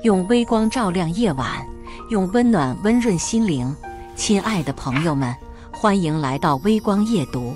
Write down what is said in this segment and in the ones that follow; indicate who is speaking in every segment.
Speaker 1: 用微光照亮夜晚，用温暖温润心灵。亲爱的朋友们，欢迎来到微光夜读。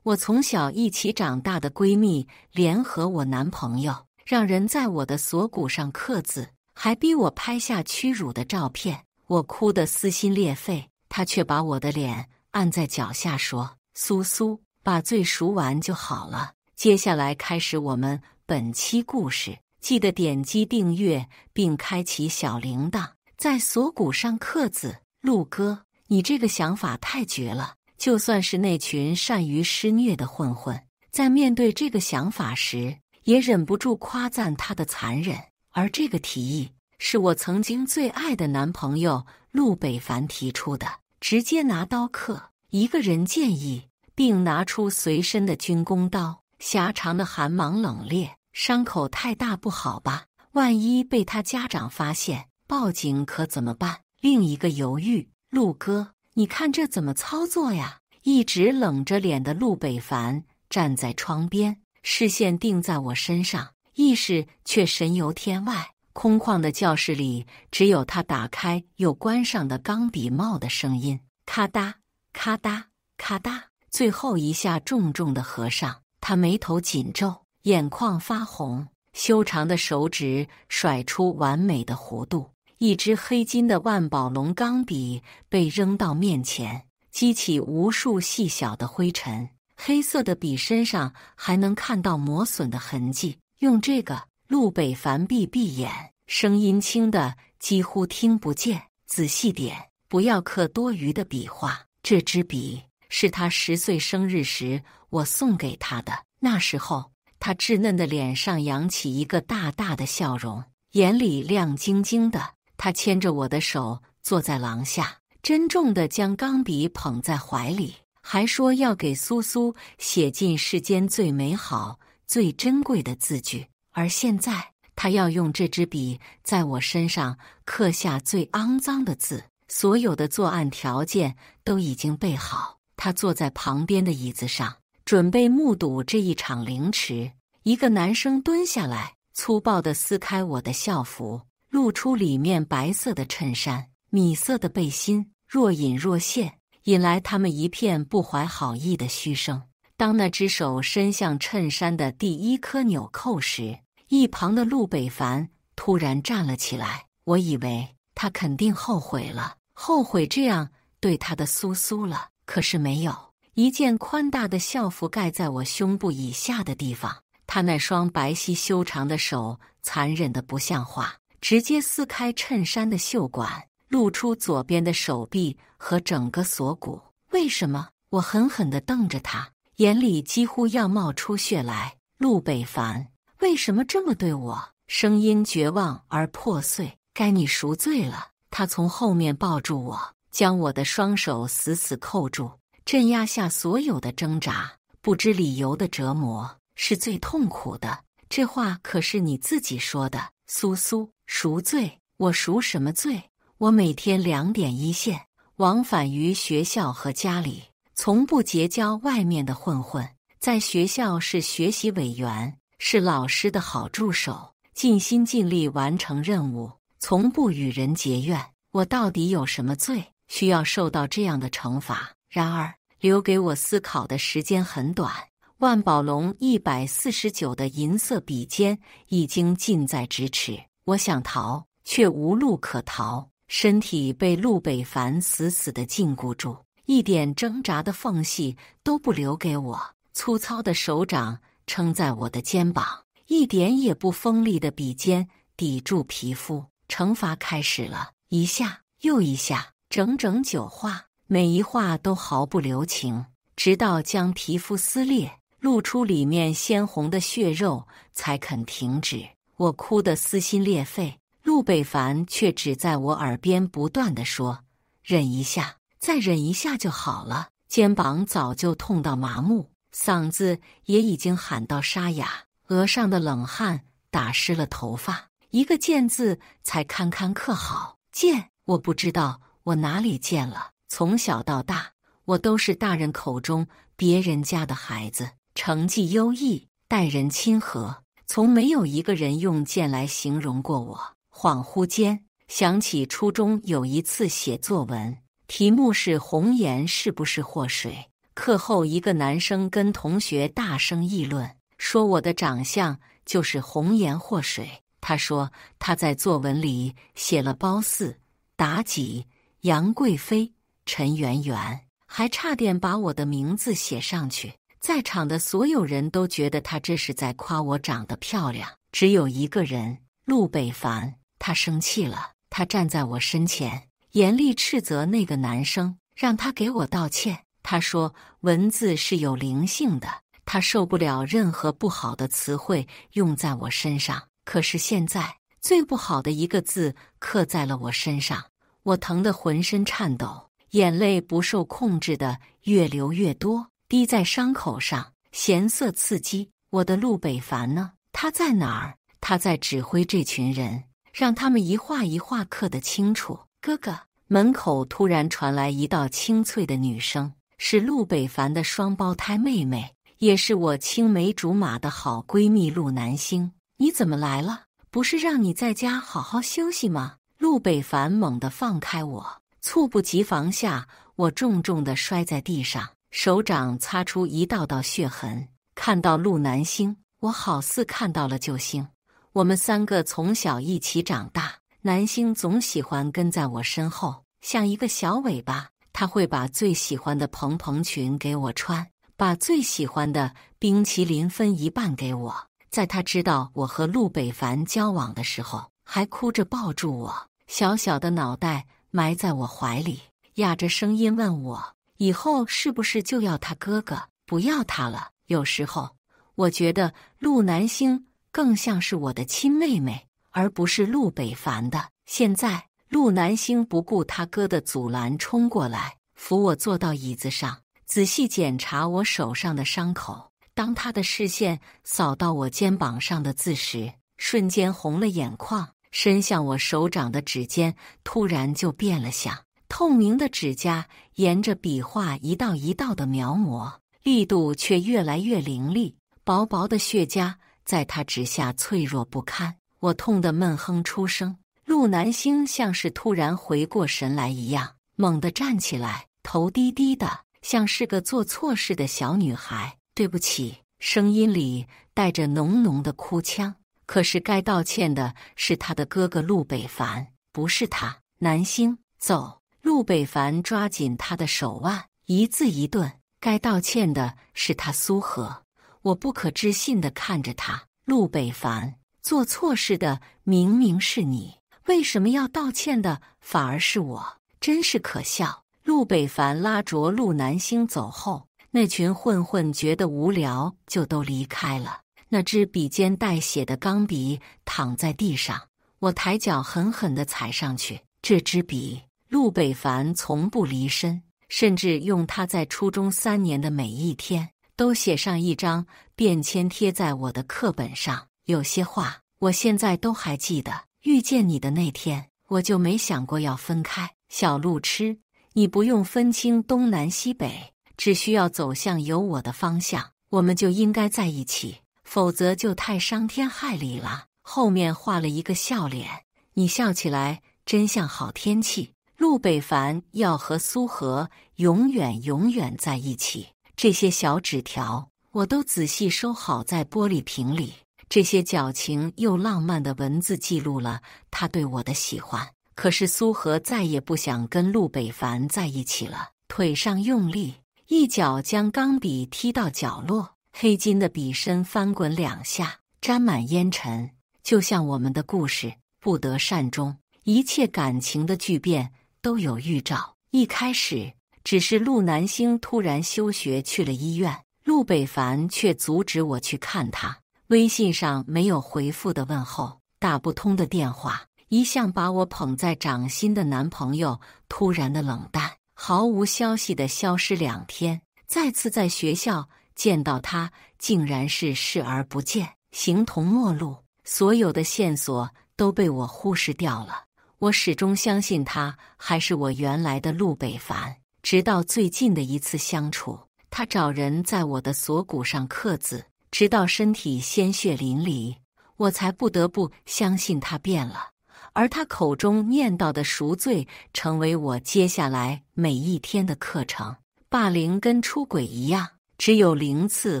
Speaker 1: 我从小一起长大的闺蜜联合我男朋友，让人在我的锁骨上刻字，还逼我拍下屈辱的照片。我哭得撕心裂肺，她却把我的脸按在脚下说：“苏苏，把罪赎完就好了。”接下来开始我们本期故事，记得点击订阅并开启小铃铛，在锁骨上刻字。陆哥，你这个想法太绝了！就算是那群善于施虐的混混，在面对这个想法时，也忍不住夸赞他的残忍。而这个提议是我曾经最爱的男朋友陆北凡提出的，直接拿刀刻一个人建议，并拿出随身的军工刀。狭长的寒芒冷冽，伤口太大不好吧？万一被他家长发现，报警可怎么办？另一个犹豫，陆哥，你看这怎么操作呀？一直冷着脸的陆北凡站在窗边，视线定在我身上，意识却神游天外。空旷的教室里，只有他打开又关上的钢笔帽的声音，咔嗒咔嗒咔嗒，最后一下重重的合上。他眉头紧皱，眼眶发红，修长的手指甩出完美的弧度。一支黑金的万宝龙钢笔被扔到面前，激起无数细小的灰尘。黑色的笔身上还能看到磨损的痕迹。用这个，陆北凡闭眼，声音轻的几乎听不见。仔细点，不要刻多余的笔画。这支笔是他10岁生日时我送给他的。那时候，他稚嫩的脸上扬起一个大大的笑容，眼里亮晶晶的。他牵着我的手坐在廊下，珍重地将钢笔捧在怀里，还说要给苏苏写进世间最美好、最珍贵的字句。而现在，他要用这支笔在我身上刻下最肮脏的字。所有的作案条件都已经备好。他坐在旁边的椅子上，准备目睹这一场凌迟。一个男生蹲下来，粗暴地撕开我的校服，露出里面白色的衬衫、米色的背心，若隐若现，引来他们一片不怀好意的嘘声。当那只手伸向衬衫的第一颗纽扣时，一旁的陆北凡突然站了起来。我以为他肯定后悔了，后悔这样对他的苏苏了。可是没有，一件宽大的校服盖在我胸部以下的地方，他那双白皙修长的手残忍得不像话，直接撕开衬衫的袖管，露出左边的手臂和整个锁骨。为什么？我狠狠地瞪着他，眼里几乎要冒出血来。陆北凡，为什么这么对我？声音绝望而破碎。该你赎罪了。他从后面抱住我，将我的双手死死扣住，镇压下所有的挣扎。不知理由的折磨是最痛苦的。这话可是你自己说的，苏苏。赎罪？我赎什么罪？我每天2点1线，往返于学校和家里，从不结交外面的混混。在学校是学习委员，是老师的好助手，尽心尽力完成任务，从不与人结怨。我到底有什么罪，需要受到这样的惩罚？然而，留给我思考的时间很短。万宝龙149的银色笔尖已经近在咫尺，我想逃，却无路可逃，身体被陆北凡死死地禁锢住，一点挣扎的缝隙都不留给我。粗糙的手掌撑在我的肩膀，一点也不锋利的笔尖抵住皮肤。惩罚开始了，一下又一下，整整9画，每一画都毫不留情，直到将皮肤撕裂，露出里面鲜红的血肉，才肯停止。我哭得撕心裂肺，陆北凡却只在我耳边不断地说：“忍一下，再忍一下就好了。”肩膀早就痛到麻木，嗓子也已经喊到沙哑，额上的冷汗打湿了头发。一个贱字才堪堪刻好。贱，我不知道我哪里贱了。从小到大，我都是大人口中别人家的孩子，成绩优异，待人亲和，从没有一个人用贱来形容过我。恍惚间想起初中有一次写作文，题目是红颜是不是祸水。课后一个男生跟同学大声议论，说我的长相就是红颜祸水。他说他在作文里写了褒姒、妲己、杨贵妃、陈圆圆，还差点把我的名字写上去。在场的所有人都觉得他这是在夸我长得漂亮，只有一个人，陆北凡，他生气了。他站在我身前，严厉斥责那个男生，让他给我道歉。他说文字是有灵性的，他受不了任何不好的词汇用在我身上。可是现在最不好的一个字刻在了我身上，我疼得浑身颤抖，眼泪不受控制的越流越多，滴在伤口上，咸涩刺激。我的陆北凡呢？他在哪儿？他在指挥这群人，让他们一画一画刻得清楚。哥哥，门口突然传来一道清脆的女声，是陆北凡的双胞胎妹妹，也是我青梅竹马的好闺蜜陆南星。你怎么来了？不是让你在家好好休息吗？陆北凡猛地放开我，猝不及防下，我重重地摔在地上，手掌擦出一道道血痕。看到陆南星，我好似看到了救星。我们三个从小一起长大，南星总喜欢跟在我身后，像一个小尾巴。他会把最喜欢的蓬蓬裙给我穿，把最喜欢的冰淇淋分一半给我。在他知道我和陆北凡交往的时候，还哭着抱住我，小小的脑袋埋在我怀里，哑着声音问我，以后是不是就要他哥哥，不要他了？有时候，我觉得陆南星更像是我的亲妹妹，而不是陆北凡的。现在，陆南星不顾他哥的阻拦冲过来，扶我坐到椅子上，仔细检查我手上的伤口。当他的视线扫到我肩膀上的字时，瞬间红了眼眶，伸向我手掌的指尖突然就变了相，透明的指甲沿着笔画一道一道的描摹，力度却越来越凌厉，薄薄的血痂在他指下脆弱不堪。我痛得闷哼出声。陆南星像是突然回过神来一样，猛地站起来，头低低的，像是个做错事的小女孩。对不起，声音里带着浓浓的哭腔。可是该道歉的是他的哥哥陆北凡，不是他。南星，走！陆北凡抓紧他的手腕，一字一顿。该道歉的是他苏荷。我不可置信地看着他。陆北凡，做错事的明明是你，为什么要道歉的反而是我？真是可笑。陆北凡拉着陆南星走后，那群混混觉得无聊，就都离开了。那支笔尖带血的钢笔躺在地上，我抬脚狠狠地踩上去。这支笔，陆北凡从不离身，甚至用他在初中3年的每一天，都写上一张便签贴在我的课本上。有些话，我现在都还记得。遇见你的那天，我就没想过要分开。小路痴，你不用分清东南西北，只需要走向有我的方向，我们就应该在一起，否则就太伤天害理了。后面画了一个笑脸，你笑起来真像好天气。陆北凡要和苏荷永远永远在一起。这些小纸条我都仔细收好在玻璃瓶里，这些矫情又浪漫的文字记录了他对我的喜欢。可是苏荷再也不想跟陆北凡在一起了，腿上用力，一脚将钢笔踢到角落，黑金的笔身翻滚2下，沾满烟尘，就像我们的故事不得善终。一切感情的巨变都有预兆。一开始只是陆南星突然休学去了医院，陆北凡却阻止我去看他。微信上没有回复的问候，打不通的电话，一向把我捧在掌心的男朋友突然的冷淡，毫无消息的消失2天。再次在学校见到他，竟然是视而不见，形同陌路。所有的线索都被我忽视掉了。我始终相信他还是我原来的陆北凡，直到最近的一次相处，他找人在我的锁骨上刻字，直到身体鲜血淋漓，我才不得不相信他变了。而他口中念叨的赎罪，成为我接下来每一天的课程。霸凌跟出轨一样，只有0次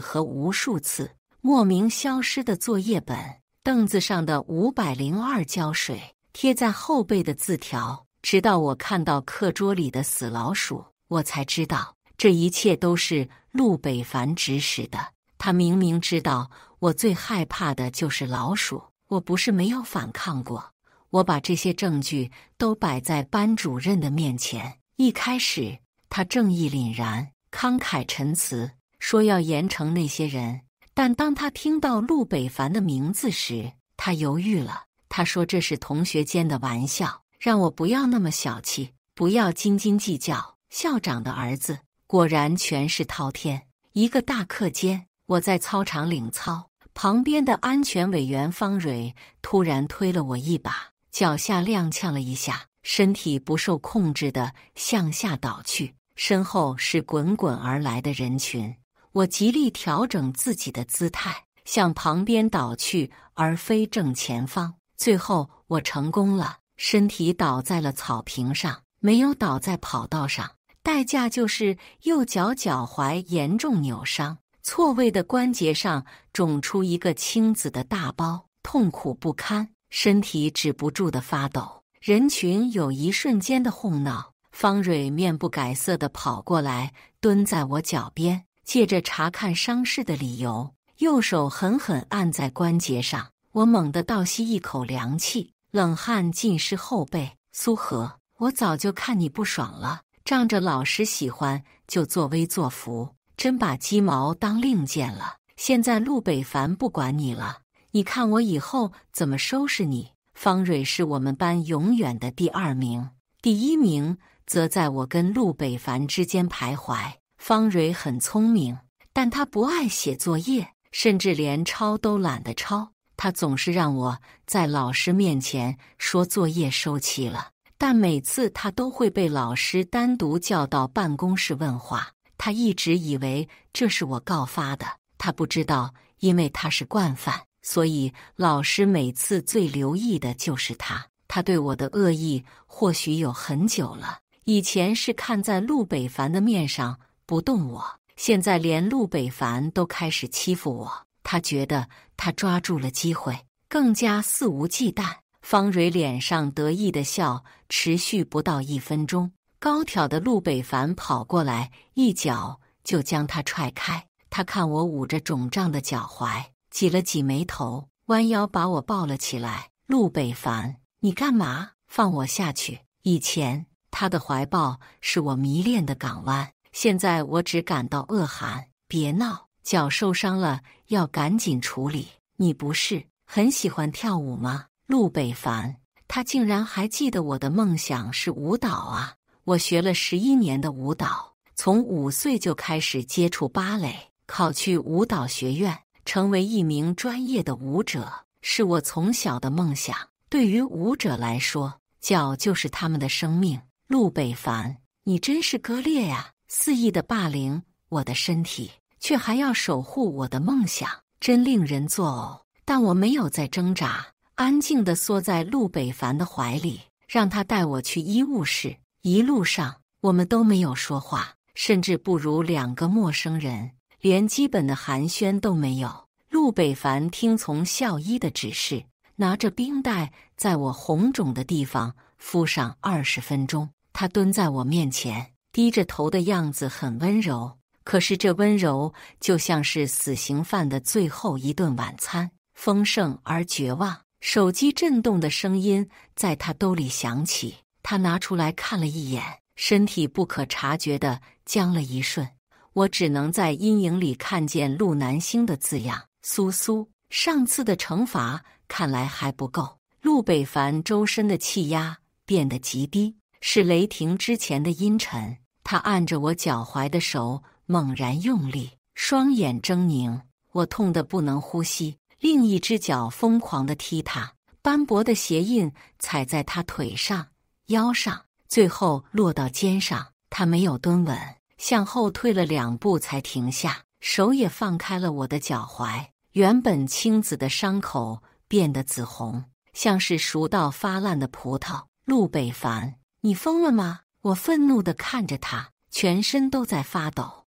Speaker 1: 和无数次。莫名消失的作业本，凳子上的502胶水，贴在后背的字条，直到我看到课桌里的死老鼠，我才知道这一切都是陆北凡指使的。他明明知道我最害怕的就是老鼠，我不是没有反抗过。我把这些证据都摆在班主任的面前，一开始他正义凛然，慷慨陈词，说要严惩那些人。但当他听到陆北凡的名字时，他犹豫了。他说这是同学间的玩笑，让我不要那么小气，不要斤斤计较。校长的儿子果然权势滔天。一个大课间，我在操场领操，旁边的安全委员方蕊突然推了我一把，脚下踉跄了一下，身体不受控制地向下倒去，身后是滚滚而来的人群。我极力调整自己的姿态，向旁边倒去，而非正前方。最后我成功了，身体倒在了草坪上，没有倒在跑道上。代价就是右脚脚踝严重扭伤，错位的关节上肿出一个青紫的大包，痛苦不堪，身体止不住的发抖。人群有一瞬间的哄闹，方蕊面不改色地跑过来，蹲在我脚边，借着查看伤势的理由，右手狠狠按在关节上。我猛地倒吸一口凉气，冷汗浸湿后背。苏荷，我早就看你不爽了，仗着老师喜欢就作威作福，真把鸡毛当令箭了。现在陆北凡不管你了，你看我以后怎么收拾你。方蕊是我们班永远的第2名，第1名则在我跟陆北凡之间徘徊。方蕊很聪明，但她不爱写作业，甚至连抄都懒得抄。她总是让我在老师面前说作业收齐了，但每次她都会被老师单独叫到办公室问话。她一直以为这是我告发的，她不知道，因为她是惯犯，所以老师每次最留意的就是她。她对我的恶意或许有很久了，以前是看在陆北凡的面上不动我，现在连陆北凡都开始欺负我。他觉得他抓住了机会，更加肆无忌惮。方蕊脸上得意的笑持续不到1分钟，高挑的陆北凡跑过来，一脚就将他踹开。他看我捂着肿胀的脚踝，挤了挤眉头，弯腰把我抱了起来。陆北凡，你干嘛？放我下去。以前他的怀抱是我迷恋的港湾，现在我只感到恶寒。别闹，脚受伤了要赶紧处理。你不是很喜欢跳舞吗？陆北凡，他竟然还记得我的梦想是舞蹈啊！我学了11年的舞蹈，从5岁就开始接触芭蕾，考去舞蹈学院，成为一名专业的舞者，是我从小的梦想。对于舞者来说，脚就是他们的生命。陆北凡，你真是割裂呀！肆意的霸凌我的身体，却还要守护我的梦想，真令人作呕。但我没有再挣扎，安静地缩在陆北凡的怀里，让他带我去医务室。一路上我们都没有说话，甚至不如2个陌生人，连基本的寒暄都没有。陆北凡听从校医的指示，拿着冰袋在我红肿的地方敷上20分钟。他蹲在我面前，低着头的样子很温柔，可是这温柔就像是死刑犯的最后一顿晚餐，丰盛而绝望。手机震动的声音在他兜里响起，他拿出来看了一眼，身体不可察觉地僵了一瞬。我只能在阴影里看见陆南星的字样。苏苏，上次的惩罚看来还不够。陆北凡周身的气压变得极低，是雷霆之前的阴沉。他按着我脚踝的手猛然用力，双眼狰狞，我痛得不能呼吸，另一只脚疯狂地踢他，斑驳的鞋印踩在他腿上、腰上，最后落到肩上。他没有蹲稳，向后退了2步才停下，手也放开了我的脚踝。原本青紫的伤口变得紫红，像是熟到发烂的葡萄。陆北凡，你疯了吗？我愤怒地看着他，全身都在发抖。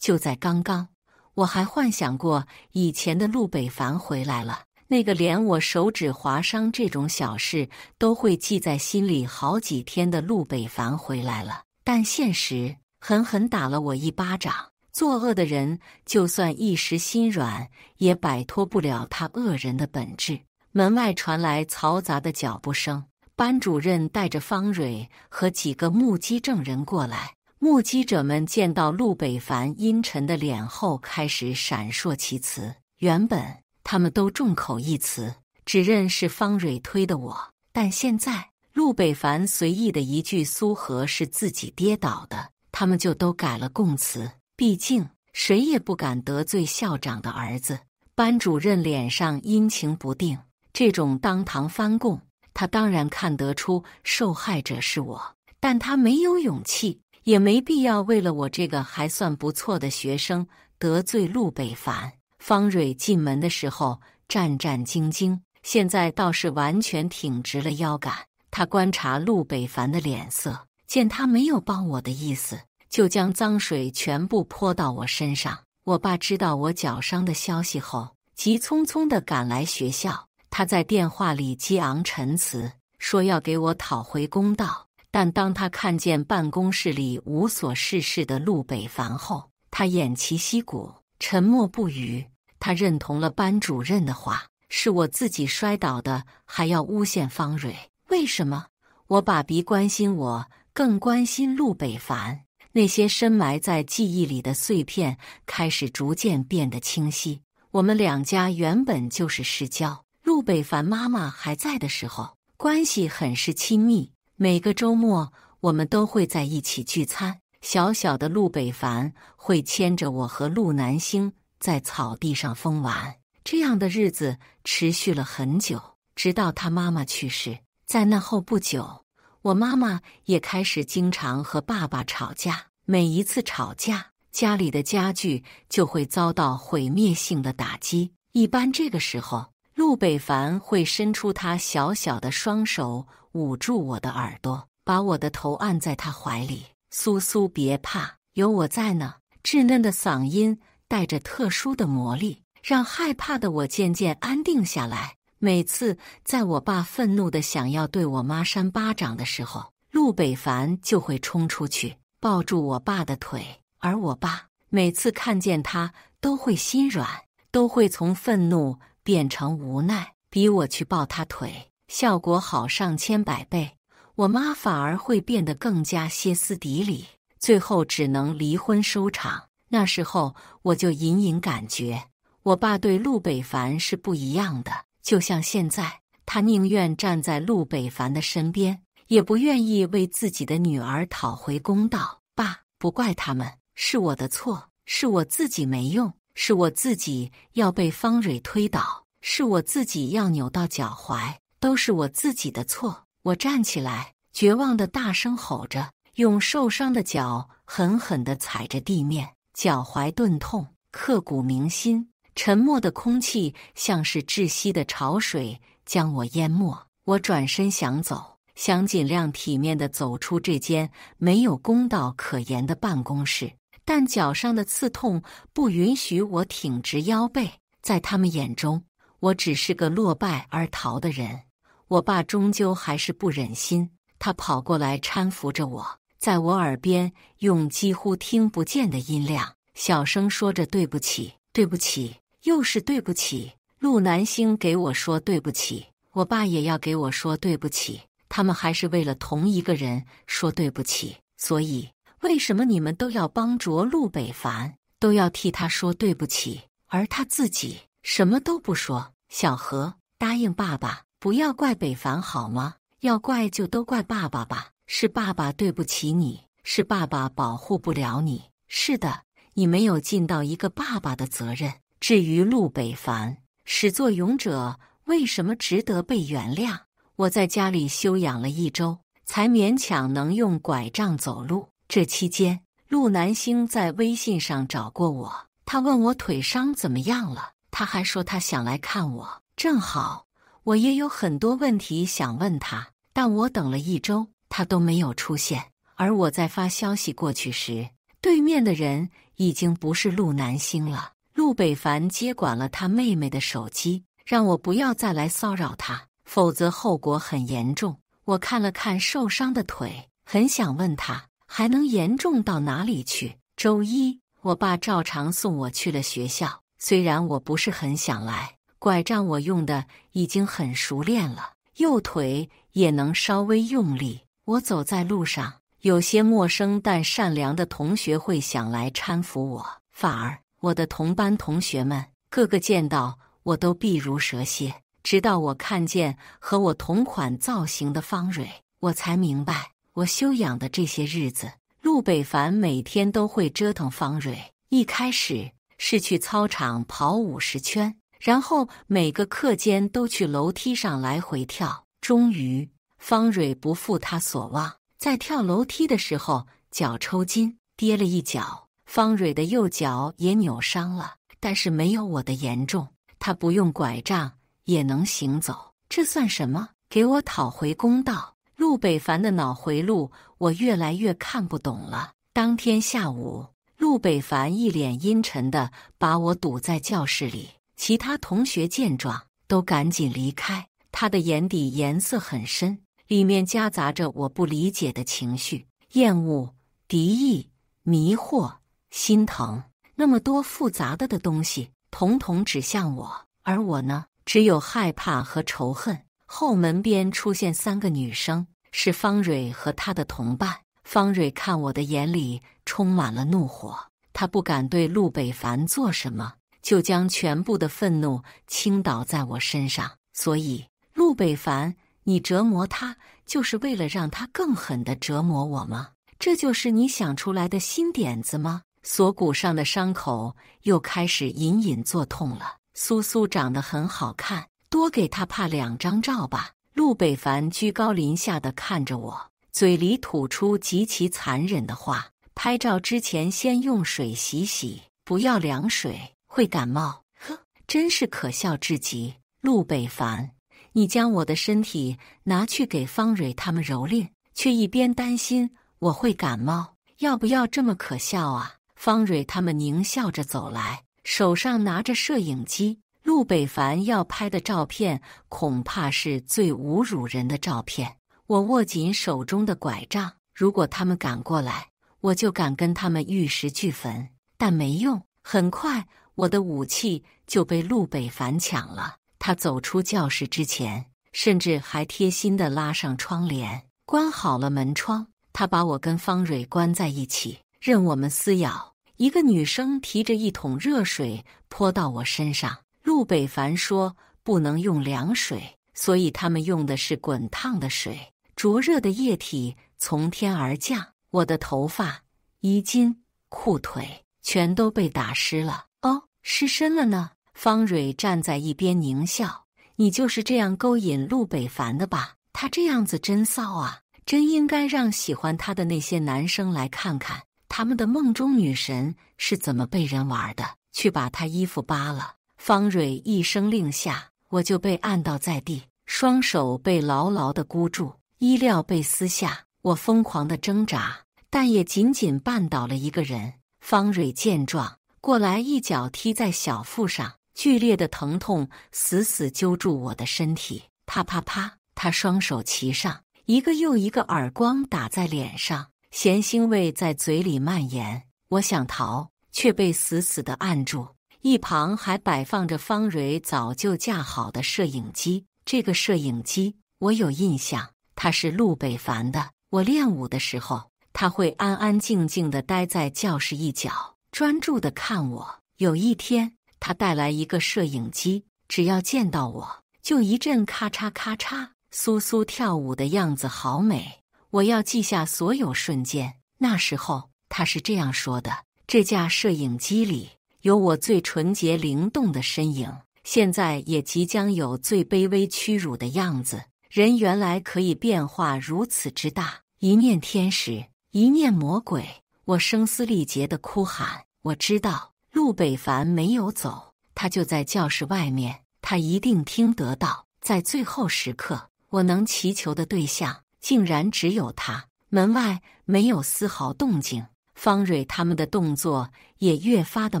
Speaker 1: 就在刚刚，我还幻想过以前的陆北凡回来了，那个连我手指划伤这种小事都会记在心里好几天的陆北凡回来了。但现实狠狠打了我一巴掌。作恶的人就算一时心软，也摆脱不了他恶人的本质。门外传来嘈杂的脚步声，班主任带着方蕊和几个目击证人过来。目击者们见到陆北凡阴沉的脸后，开始闪烁其词。原本他们都众口一词，只认是方蕊推的我，但现在陆北凡随意的一句苏荷是自己跌倒的，他们就都改了供词。毕竟谁也不敢得罪校长的儿子。班主任脸上阴晴不定，这种当堂翻供，他当然看得出受害者是我，但他没有勇气，也没必要为了我这个还算不错的学生得罪陆北凡。方蕊进门的时候战战兢兢，现在倒是完全挺直了腰杆。他观察陆北凡的脸色，见他没有帮我的意思，就将脏水全部泼到我身上。我爸知道我脚伤的消息后，急匆匆地赶来学校。他在电话里激昂陈词，说要给我讨回公道。但当他看见办公室里无所事事的陆北凡后，他偃旗息鼓，沉默不语。他认同了班主任的话，是我自己摔倒的，还要诬陷方蕊。为什么？我爸比关心我更关心陆北凡。那些深埋在记忆里的碎片开始逐渐变得清晰。我们两家原本就是世交，陆北凡妈妈还在的时候，关系很是亲密。每个周末我们都会在一起聚餐。小小的陆北凡会牵着我和陆南星在草地上疯玩。这样的日子持续了很久，直到他妈妈去世。在那后不久，我妈妈也开始经常和爸爸吵架。每一次吵架，家里的家具就会遭到毁灭性的打击。一般这个时候，陆北凡会伸出他小小的双手，捂住我的耳朵，把我的头按在他怀里。苏苏，别怕，有我在呢。稚嫩的嗓音带着特殊的魔力，让害怕的我渐渐安定下来。每次在我爸愤怒的想要对我妈扇巴掌的时候，陆北凡就会冲出去抱住我爸的腿，而我爸每次看见他都会心软，都会从愤怒变成无奈，逼我去抱他腿，效果好上千百倍。我妈反而会变得更加歇斯底里，最后只能离婚收场。那时候我就隐隐感觉，我爸对陆北凡是不一样的。就像现在，他宁愿站在陆北凡的身边，也不愿意为自己的女儿讨回公道。爸，不怪他们，是我的错，是我自己没用，是我自己要被方蕊推倒，是我自己要扭到脚踝，都是我自己的错。我站起来，绝望地大声吼着，用受伤的脚狠狠地踩着地面，脚踝钝痛，刻骨铭心。沉默的空气像是窒息的潮水，将我淹没。我转身想走，想尽量体面地走出这间没有公道可言的办公室，但脚上的刺痛不允许我挺直腰背。在他们眼中，我只是个落败而逃的人。我爸终究还是不忍心，他跑过来搀扶着我，在我耳边用几乎听不见的音量小声说着对不起，对不起，又是对不起。陆南星给我说对不起，我爸也要给我说对不起，他们还是为了同一个人说对不起。所以为什么你们都要帮着陆北凡，都要替他说对不起，而他自己什么都不说？小何，答应爸爸，不要怪北凡好吗？要怪就都怪爸爸吧，是爸爸对不起你，是爸爸保护不了你。是的，你没有尽到一个爸爸的责任。至于陆北凡，始作俑者为什么值得被原谅？我在家里休养了1周，才勉强能用拐杖走路。这期间，陆南星在微信上找过我，他问我腿伤怎么样了，他还说他想来看我。正好我也有很多问题想问他，但我等了1周，他都没有出现。而我在发消息过去时，对面的人已经不是陆南星了。陆北凡接管了他妹妹的手机，让我不要再来骚扰他，否则后果很严重。我看了看受伤的腿，很想问他还能严重到哪里去。周一，我爸照常送我去了学校，虽然我不是很想来，拐杖我用的已经很熟练了，右腿也能稍微用力。我走在路上，有些陌生但善良的同学会想来搀扶我，反而我的同班同学们个个见到我都避如蛇蝎。直到我看见和我同款造型的方蕊，我才明白，我休养的这些日子，陆北凡每天都会折腾方蕊。一开始是去操场跑50圈，然后每个课间都去楼梯上来回跳。终于，方蕊不负他所望，在跳楼梯的时候脚抽筋，跌了一脚。方蕊的右脚也扭伤了，但是没有我的严重，她不用拐杖也能行走，这算什么？给我讨回公道！陆北凡的脑回路我越来越看不懂了。当天下午，陆北凡一脸阴沉地把我堵在教室里，其他同学见状都赶紧离开。他的眼底颜色很深，里面夹杂着我不理解的情绪：厌恶、敌意、迷惑、心疼，那么多复杂的东西统统指向我。而我呢，只有害怕和仇恨。后门边出现3个女生，是方蕊和她的同伴。方蕊看我的眼里充满了怒火，她不敢对陆北凡做什么，就将全部的愤怒倾倒在我身上。所以，陆北凡，你折磨他，就是为了让他更狠地折磨我吗？这就是你想出来的新点子吗？锁骨上的伤口又开始隐隐作痛了。苏苏长得很好看，多给她拍2张照吧。陆北凡居高临下地看着我，嘴里吐出极其残忍的话：拍照之前先用水洗洗，不要凉水，会感冒。呵，真是可笑至极。陆北凡，你将我的身体拿去给方蕊他们蹂躏，却一边担心我会感冒，要不要这么可笑啊？方蕊他们狞笑着走来，手上拿着摄影机。陆北凡要拍的照片恐怕是最侮辱人的照片。我握紧手中的拐杖，如果他们赶过来，我就敢跟他们玉石俱焚。但没用，很快我的武器就被陆北凡抢了。他走出教室之前，甚至还贴心地拉上窗帘，关好了门窗。他把我跟方蕊关在一起，任我们撕咬。一个女生提着一桶热水泼到我身上。陆北凡说不能用凉水，所以他们用的是滚烫的水。灼热的液体从天而降，我的头发、衣襟、裤腿全都被打湿了。哦，湿身了呢。方蕊站在一边狞笑：你就是这样勾引陆北凡的吧？他这样子真骚啊，真应该让喜欢他的那些男生来看看他们的梦中女神是怎么被人玩的，去把他衣服扒了。方蕊一声令下，我就被按倒在地，双手被牢牢地箍住，衣料被撕下。我疯狂地挣扎，但也仅仅绊倒了一个人。方蕊见状，过来一脚踢在小腹上，剧烈的疼痛死死揪住我的身体。啪啪啪，他双手齐上，一个又一个耳光打在脸上，咸腥味在嘴里蔓延。我想逃，却被死死地按住。一旁还摆放着方蕊早就架好的摄影机，这个摄影机我有印象，它是陆北凡的。我练舞的时候，他会安安静静地待在教室一角，专注地看我。有一天，他带来一个摄影机，只要见到我，就一阵咔嚓咔嚓。苏苏跳舞的样子好美，我要记下所有瞬间。那时候他是这样说的：这架摄影机里有我最纯洁灵动的身影，现在也即将有最卑微屈辱的样子。人原来可以变化如此之大，一念天使，一念魔鬼。我声嘶力竭地哭喊。我知道陆北凡没有走，他就在教室外面，他一定听得到。在最后时刻，我能祈求的对象竟然只有他。门外没有丝毫动静，方蕊他们的动作也越发的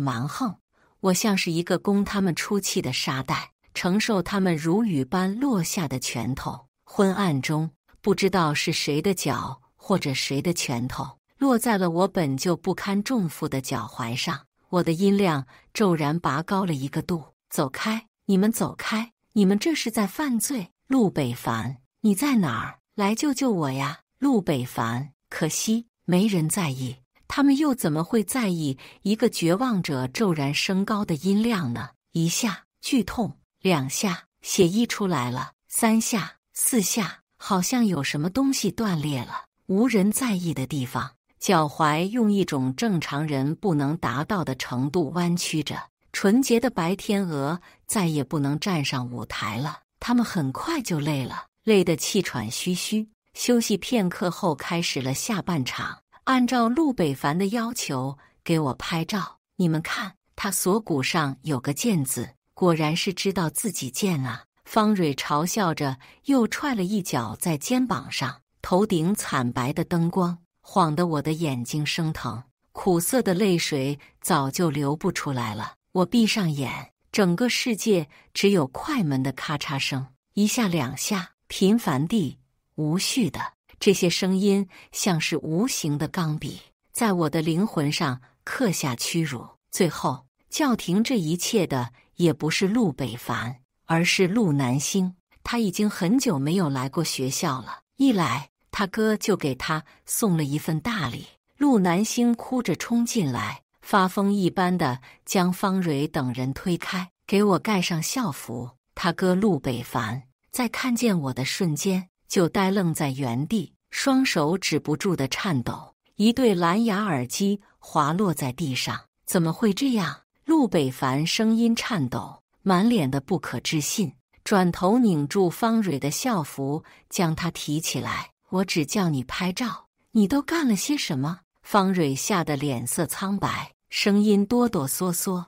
Speaker 1: 蛮横。我像是一个供他们出气的沙袋，承受他们如雨般落下的拳头。昏暗中，不知道是谁的脚或者谁的拳头落在了我本就不堪重负的脚踝上。我的音量骤然拔高了1个度。走开！你们走开！你们这是在犯罪！陆北凡，你在哪儿？来救救我呀！陆北凡，可惜没人在意。他们又怎么会在意一个绝望者骤然升高的音量呢？1下剧痛，2下血溢出来了，3下4下，好像有什么东西断裂了。无人在意的地方，脚踝用一种正常人不能达到的程度弯曲着。纯洁的白天鹅再也不能站上舞台了，他们很快就累了，累得气喘吁吁。休息片刻后，开始了下半场。按照陆北凡的要求，给我拍照。你们看，他锁骨上有个剑字，果然是知道自己贱啊！方蕊嘲笑着，又踹了一脚在肩膀上。头顶惨白的灯光晃得我的眼睛生疼，苦涩的泪水早就流不出来了。我闭上眼，整个世界只有快门的咔嚓声，1下2下，频繁地、无序的。这些声音像是无形的钢笔，在我的灵魂上刻下屈辱。最后，叫停这一切的也不是陆北凡，而是陆南星。他已经很久没有来过学校了，一来，他哥就给他送了一份大礼。陆南星哭着冲进来，发疯一般的将方蕊等人推开，给我盖上校服。他哥陆北凡在看见我的瞬间就呆愣在原地，双手止不住的颤抖，一对蓝牙耳机滑落在地上。怎么会这样？陆北凡声音颤抖，满脸的不可置信，转头拧住方蕊的校服，将她提起来。我只叫你拍照，你都干了些什么？方蕊吓得脸色苍白，声音哆哆嗦嗦。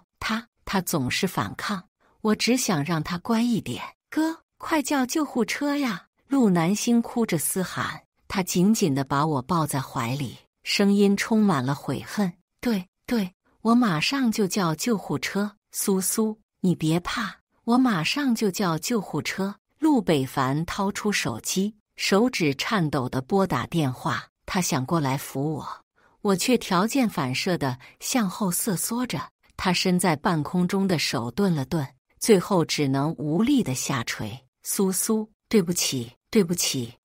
Speaker 1: 他总是反抗，我只想让他乖一点。哥，快叫救护车呀！陆南星哭着嘶喊，他紧紧地把我抱在怀里，声音充满了悔恨。对，我马上就叫救护车。苏苏，你别怕，我马上就叫救护车。陆北凡掏出手机，手指颤抖地拨打电话。他想过来扶我，我却条件反射地向后瑟缩着。他伸在半空中的手顿了顿，最后只能无力地下垂。苏苏，对不起，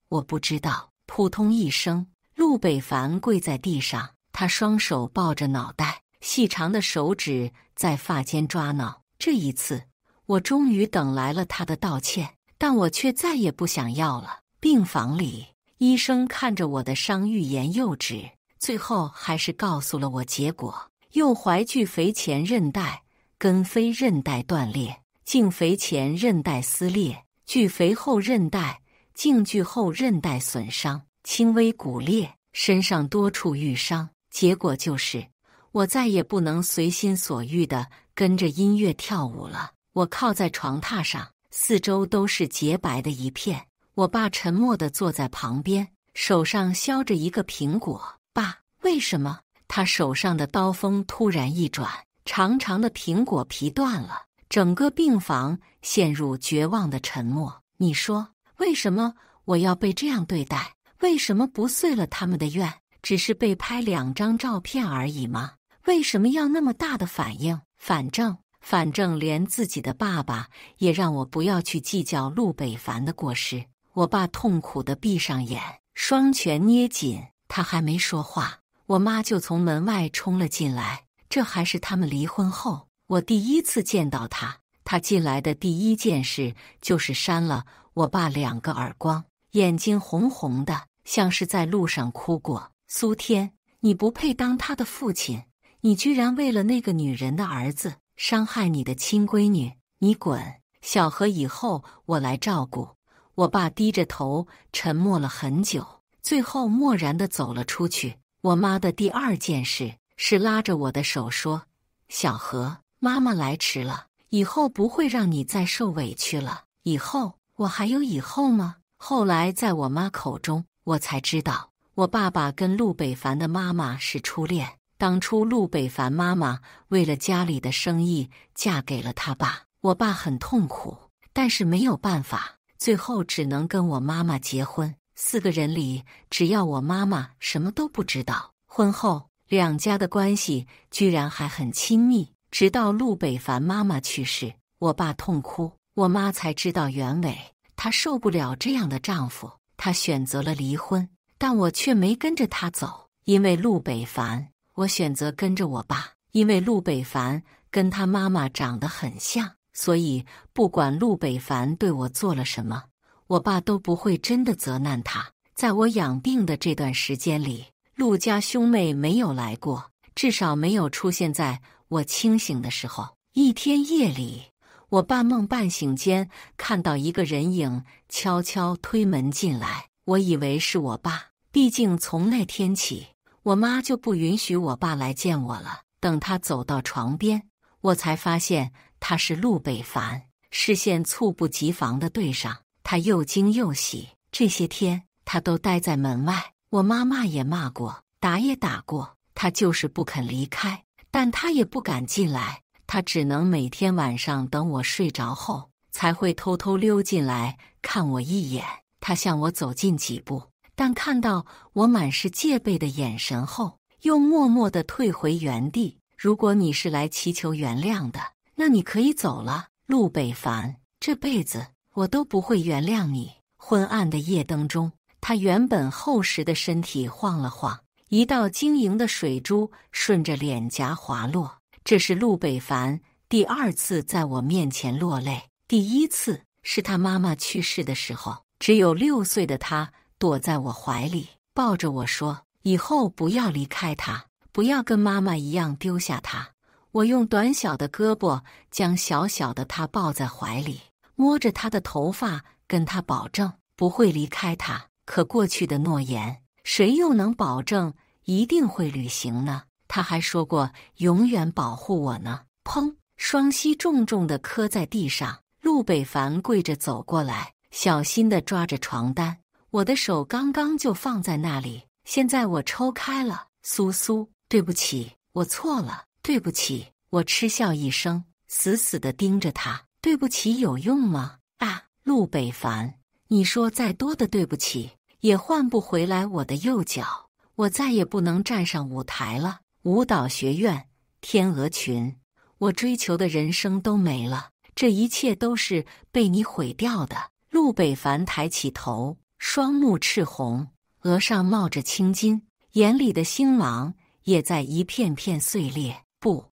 Speaker 1: 我不知道。扑通一声，陆北凡跪在地上，他双手抱着脑袋，细长的手指在发间抓挠。这一次，我终于等来了他的道歉，但我却再也不想要了。病房里，医生看着我的伤愈言又止，最后还是告诉了我结果：右踝距腓前韧带、根腓韧带断裂，胫腓前韧带撕裂，距腓后韧带、胫距后韧带损伤，轻微骨裂，身上多处淤伤。结果就是，我再也不能随心所欲地跟着音乐跳舞了。我靠在床榻上，四周都是洁白的一片。我爸沉默地坐在旁边，手上削着一个苹果。爸，为什么？他手上的刀锋突然一转，长长的苹果皮断了。整个病房陷入绝望的沉默。你说，为什么我要被这样对待？为什么不遂了他们的愿，只是被拍2张照片而已吗？为什么要那么大的反应？反正连自己的爸爸也让我不要去计较陆北凡的过失。我爸痛苦地闭上眼，双拳捏紧。他还没说话，我妈就从门外冲了进来。这还是他们离婚后我第一次见到他。他进来的第一件事就是扇了我爸2个耳光，眼睛红红的，像是在路上哭过。苏天，你不配当他的父亲，你居然为了那个女人的儿子伤害你的亲闺女，你滚！小何以后我来照顾。我爸低着头沉默了很久，最后默然地走了出去。我妈的第2件事是拉着我的手说：小何，妈妈来迟了，以后不会让你再受委屈了。以后我还有以后吗？后来在我妈口中，我才知道，我爸爸跟陆北凡的妈妈是初恋。当初陆北凡妈妈为了家里的生意嫁给了他爸，我爸很痛苦，但是没有办法，最后只能跟我妈妈结婚。4个人里，只要我妈妈什么都不知道。婚后，两家的关系居然还很亲密，直到陆北凡妈妈去世，我爸痛哭，我妈才知道原委。她受不了这样的丈夫，她选择了离婚，但我却没跟着她走，因为陆北凡。我选择跟着我爸，因为陆北凡跟他妈妈长得很像，所以不管陆北凡对我做了什么，我爸都不会真的责难他。在我养病的这段时间里，陆家兄妹没有来过，至少没有出现在我清醒的时候。一天夜里，我半梦半醒间看到一个人影悄悄推门进来，我以为是我爸，毕竟从那天起，我妈就不允许我爸来见我了。等他走到床边，我才发现他是陆北凡，视线猝不及防地对上，他又惊又喜。这些天他都待在门外，我妈骂也骂过，打也打过，他就是不肯离开，但他也不敢进来，他只能每天晚上等我睡着后，才会偷偷溜进来看我一眼。他向我走近几步，但看到我满是戒备的眼神后，又默默地退回原地。如果你是来祈求原谅的，那你可以走了，陆北凡，这辈子我都不会原谅你。昏暗的夜灯中，他原本厚实的身体晃了晃，一道晶莹的水珠顺着脸颊滑落。这是陆北凡第2次在我面前落泪，第1次是他妈妈去世的时候，只有6岁的他躲在我怀里，抱着我说，以后不要离开他，不要跟妈妈一样丢下他。我用短小的胳膊将小小的他抱在怀里，摸着他的头发，跟他保证不会离开他。可过去的诺言，谁又能保证一定会履行呢？他还说过永远保护我呢。砰！双膝重重地磕在地上，陆北凡跪着走过来，小心地抓着床单。我的手刚刚就放在那里，现在我抽开了。苏苏，对不起，我错了，对不起。我嗤笑一声，死死地盯着他。对不起有用吗？啊，陆北凡，你说再多的对不起，也换不回来我的右脚。我再也不能站上舞台了。舞蹈学院，天鹅群，我追求的人生都没了，这一切都是被你毁掉的。陆北凡抬起头，双目赤红，额上冒着青筋，眼里的星芒也在一片片碎裂。不，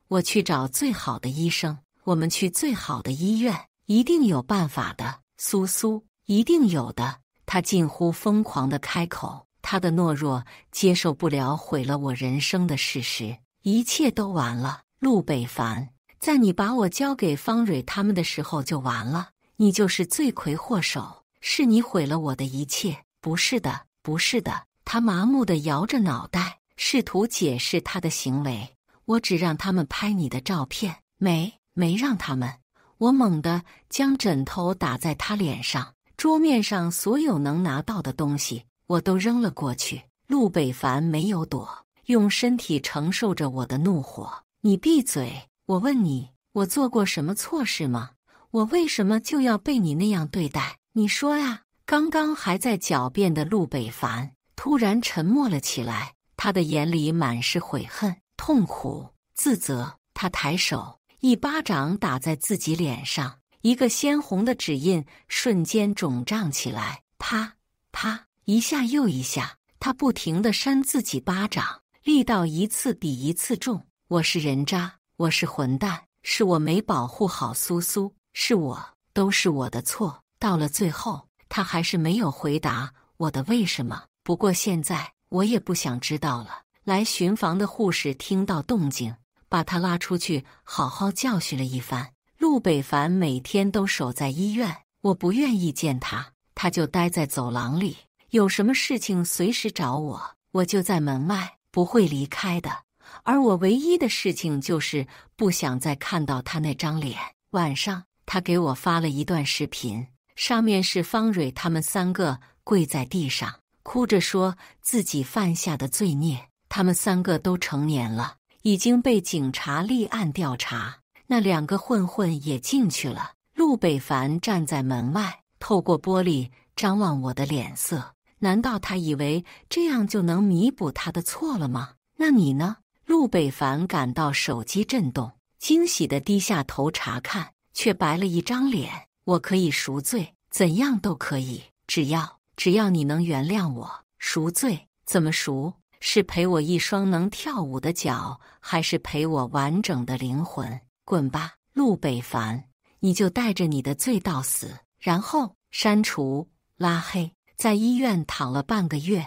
Speaker 1: 我去找最好的医生，我们去最好的医院，一定有办法的，苏苏，一定有的。他近乎疯狂地开口，他的懦弱接受不了毁了我人生的事实，一切都完了。陆北凡，在你把我交给方蕊他们的时候就完了，你就是罪魁祸首，是你毁了我的一切。不是的，不是的。他麻木地摇着脑袋，试图解释他的行为。我只让他们拍你的照片，没让他们。我猛地将枕头打在他脸上，桌面上所有能拿到的东西我都扔了过去。陆北凡没有躲，用身体承受着我的怒火。你闭嘴！我问你，我做过什么错事吗？我为什么就要被你那样对待？你说呀！刚刚还在狡辩的陆北凡突然沉默了起来，他的眼里满是悔恨、痛苦、自责。他抬手，一巴掌打在自己脸上，一个鲜红的指印瞬间肿胀起来。啪啪，一下又一下，他不停地扇自己巴掌，力道一次比一次重。我是人渣，我是混蛋，是我没保护好苏苏，是我，都是我的错。到了最后，他还是没有回答我的为什么。不过现在我也不想知道了。来巡房的护士听到动静，把他拉出去好好教训了一番。陆北凡每天都守在医院，我不愿意见他，他就待在走廊里，有什么事情随时找我，我就在门外，不会离开的。而我唯一的事情就是不想再看到他那张脸。晚上，他给我发了一段视频，上面是方蕊他们3个跪在地上，哭着说自己犯下的罪孽。他们3个都成年了，已经被警察立案调查。那2个混混也进去了。陆北凡站在门外，透过玻璃张望我的脸色。难道他以为这样就能弥补他的错了吗？那你呢？陆北凡感到手机震动，惊喜地低下头查看，却白了一张脸。我可以赎罪，怎样都可以，只要你能原谅我。赎罪？怎么赎？是赔我一双能跳舞的脚，还是赔我完整的灵魂？滚吧，陆北凡！你就带着你的罪到死。然后删除、拉黑。在医院躺了半个月，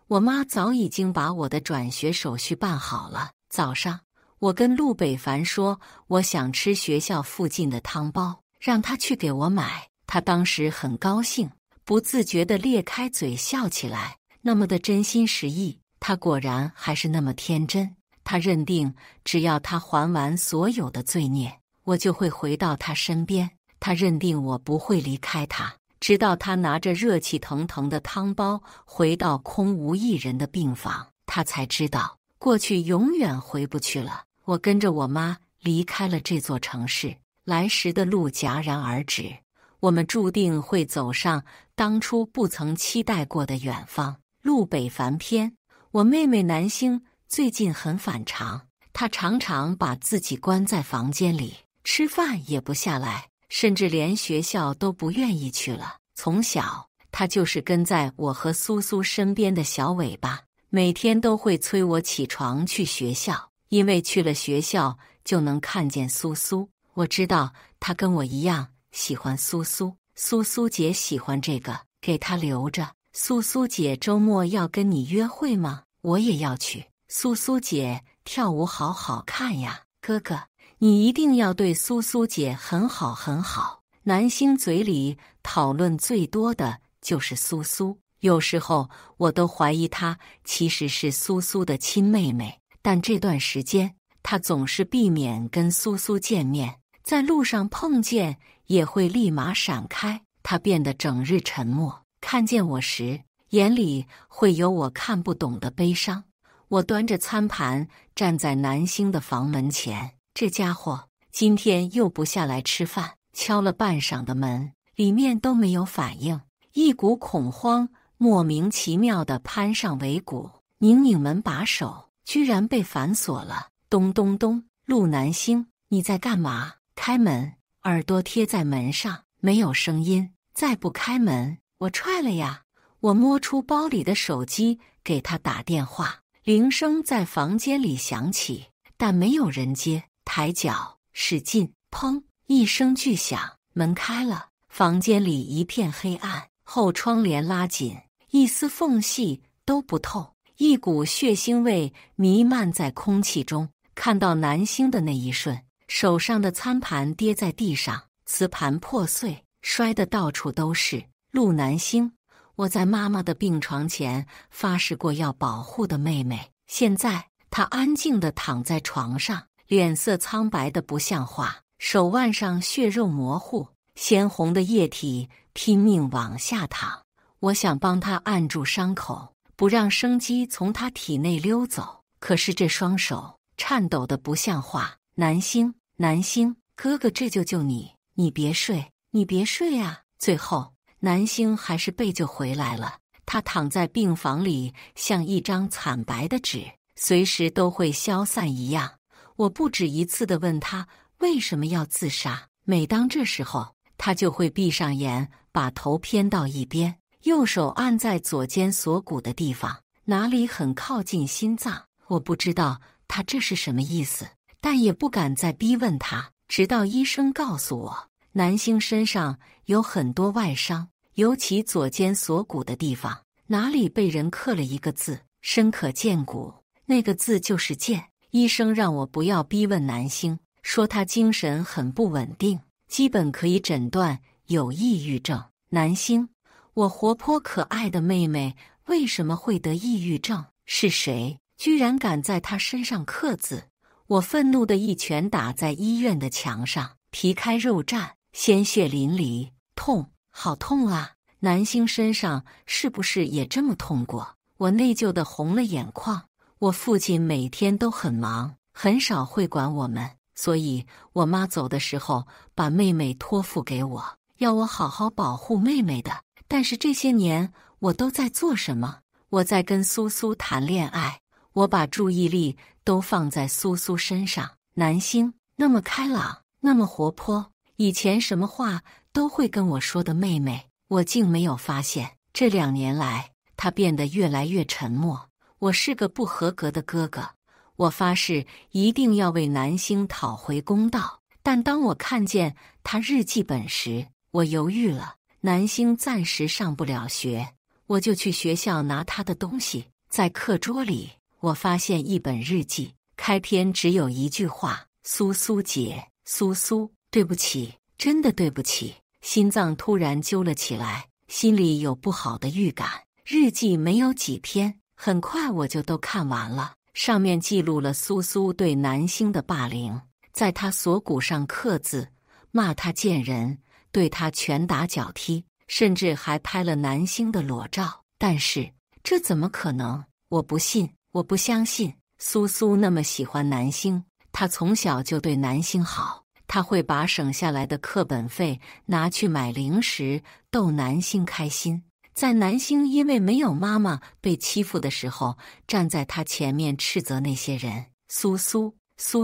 Speaker 1: 我妈早已经把我的转学手续办好了。早上，我跟陆北凡说，我想吃学校附近的汤包，让他去给我买。他当时很高兴，不自觉地咧开嘴笑起来，那么的真心实意。他果然还是那么天真，他认定只要他还完所有的罪孽，我就会回到他身边。他认定我不会离开他，直到他拿着热气腾腾的汤包回到空无一人的病房，他才知道过去永远回不去了。我跟着我妈离开了这座城市，来时的路戛然而止，我们注定会走上当初不曾期待过的远方。陆北凡篇。我妹妹南星最近很反常，她常常把自己关在房间里，吃饭也不下来，甚至连学校都不愿意去了。从小，她就是跟在我和苏苏身边的小尾巴，每天都会催我起床去学校，因为去了学校就能看见苏苏。我知道她跟我一样喜欢苏苏，苏苏姐喜欢这个，给她留着。苏苏姐周末要跟你约会吗？我也要去。苏苏姐跳舞好好看呀，哥哥，你一定要对苏苏姐很好很好。南星嘴里讨论最多的就是苏苏，有时候我都怀疑她其实是苏苏的亲妹妹，但这段时间她总是避免跟苏苏见面，在路上碰见也会立马闪开。她变得整日沉默，看见我时眼里会有我看不懂的悲伤。我端着餐盘站在南星的房门前，这家伙今天又不下来吃饭，敲了半晌的门，里面都没有反应，一股恐慌莫名其妙地攀上尾骨，拧拧门把手，居然被反锁了。咚咚咚，陆南星，你在干嘛？开门！耳朵贴在门上，没有声音。再不开门，我踹了呀！我摸出包里的手机给他打电话，铃声在房间里响起，但没有人接。抬脚使劲，砰！一声巨响，门开了，房间里一片黑暗，后窗帘拉紧，一丝缝隙都不透，一股血腥味弥漫在空气中。看到南星的那一瞬，手上的餐盘跌在地上，瓷盘破碎，摔得到处都是。陆南星，我在妈妈的病床前发誓过要保护的妹妹，现在她安静地躺在床上，脸色苍白得不像话，手腕上血肉模糊，鲜红的液体拼命往下淌。我想帮她按住伤口，不让生机从她体内溜走，可是这双手颤抖得不像话。南星，南星，哥哥这就救你，你别睡，你别睡啊！最后南星还是被救回来了，他躺在病房里，像一张惨白的纸，随时都会消散一样。我不止一次地问他为什么要自杀，每当这时候，他就会闭上眼，把头偏到一边，右手按在左肩锁骨的地方，哪里很靠近心脏。我不知道他这是什么意思，但也不敢再逼问他，直到医生告诉我，南星身上有很多外伤，尤其左肩锁骨的地方，哪里被人刻了一个字，深可见骨，那个字就是剑。医生让我不要逼问南星，说他精神很不稳定，基本可以诊断有抑郁症。南星，我活泼可爱的妹妹为什么会得抑郁症？是谁居然敢在她身上刻字？我愤怒的一拳打在医院的墙上，皮开肉绽，鲜血淋漓，痛，好痛啊！南星身上是不是也这么痛过？我内疚的红了眼眶。我父亲每天都很忙，很少会管我们，所以我妈走的时候把妹妹托付给我，要我好好保护妹妹的。但是这些年我都在做什么？我在跟苏苏谈恋爱，我把注意力都放在苏苏身上。南星那么开朗，那么活泼，以前什么话都会跟我说的妹妹，我竟没有发现，这2年来她变得越来越沉默。我是个不合格的哥哥，我发誓一定要为南星讨回公道。但当我看见他日记本时，我犹豫了。南星暂时上不了学，我就去学校拿他的东西。在课桌里，我发现一本日记，开篇只有一句话：苏苏姐，苏苏，对不起，真的对不起。心脏突然揪了起来，心里有不好的预感。日记没有几篇，很快我就都看完了。上面记录了苏苏对南星的霸凌，在他锁骨上刻字，骂他贱人，对他拳打脚踢，甚至还拍了南星的裸照。但是这怎么可能？我不信，我不相信。苏苏那么喜欢南星，她从小就对南星好，她会把省下来的课本费拿去买零食，逗南星开心。在南星因为没有妈妈被欺负的时候，站在他前面斥责那些人。苏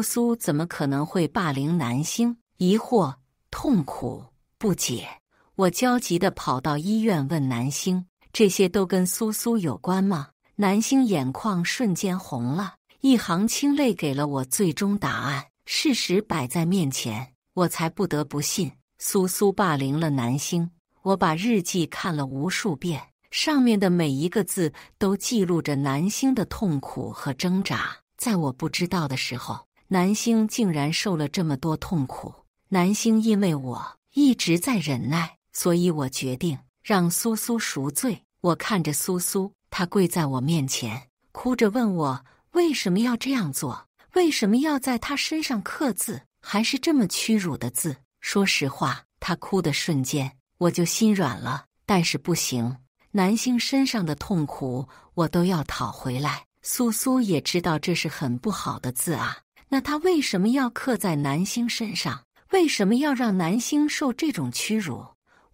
Speaker 1: 苏怎么可能会霸凌南星？疑惑、痛苦、不解。我焦急地跑到医院问南星，这些都跟苏苏有关吗？南星眼眶瞬间红了，一行清泪给了我最终答案。事实摆在面前，我才不得不信苏苏霸凌了南星。我把日记看了无数遍，上面的每一个字都记录着南星的痛苦和挣扎。在我不知道的时候，南星竟然受了这么多痛苦。南星因为我一直在忍耐，所以我决定让苏苏赎罪。我看着苏苏，她跪在我面前，哭着问我为什么要这样做，为什么要在她身上刻字，还是这么屈辱的字。说实话，她哭的瞬间我就心软了，但是不行，南星身上的痛苦我都要讨回来。苏苏也知道这是很不好的字啊，那他为什么要刻在南星身上？为什么要让南星受这种屈辱？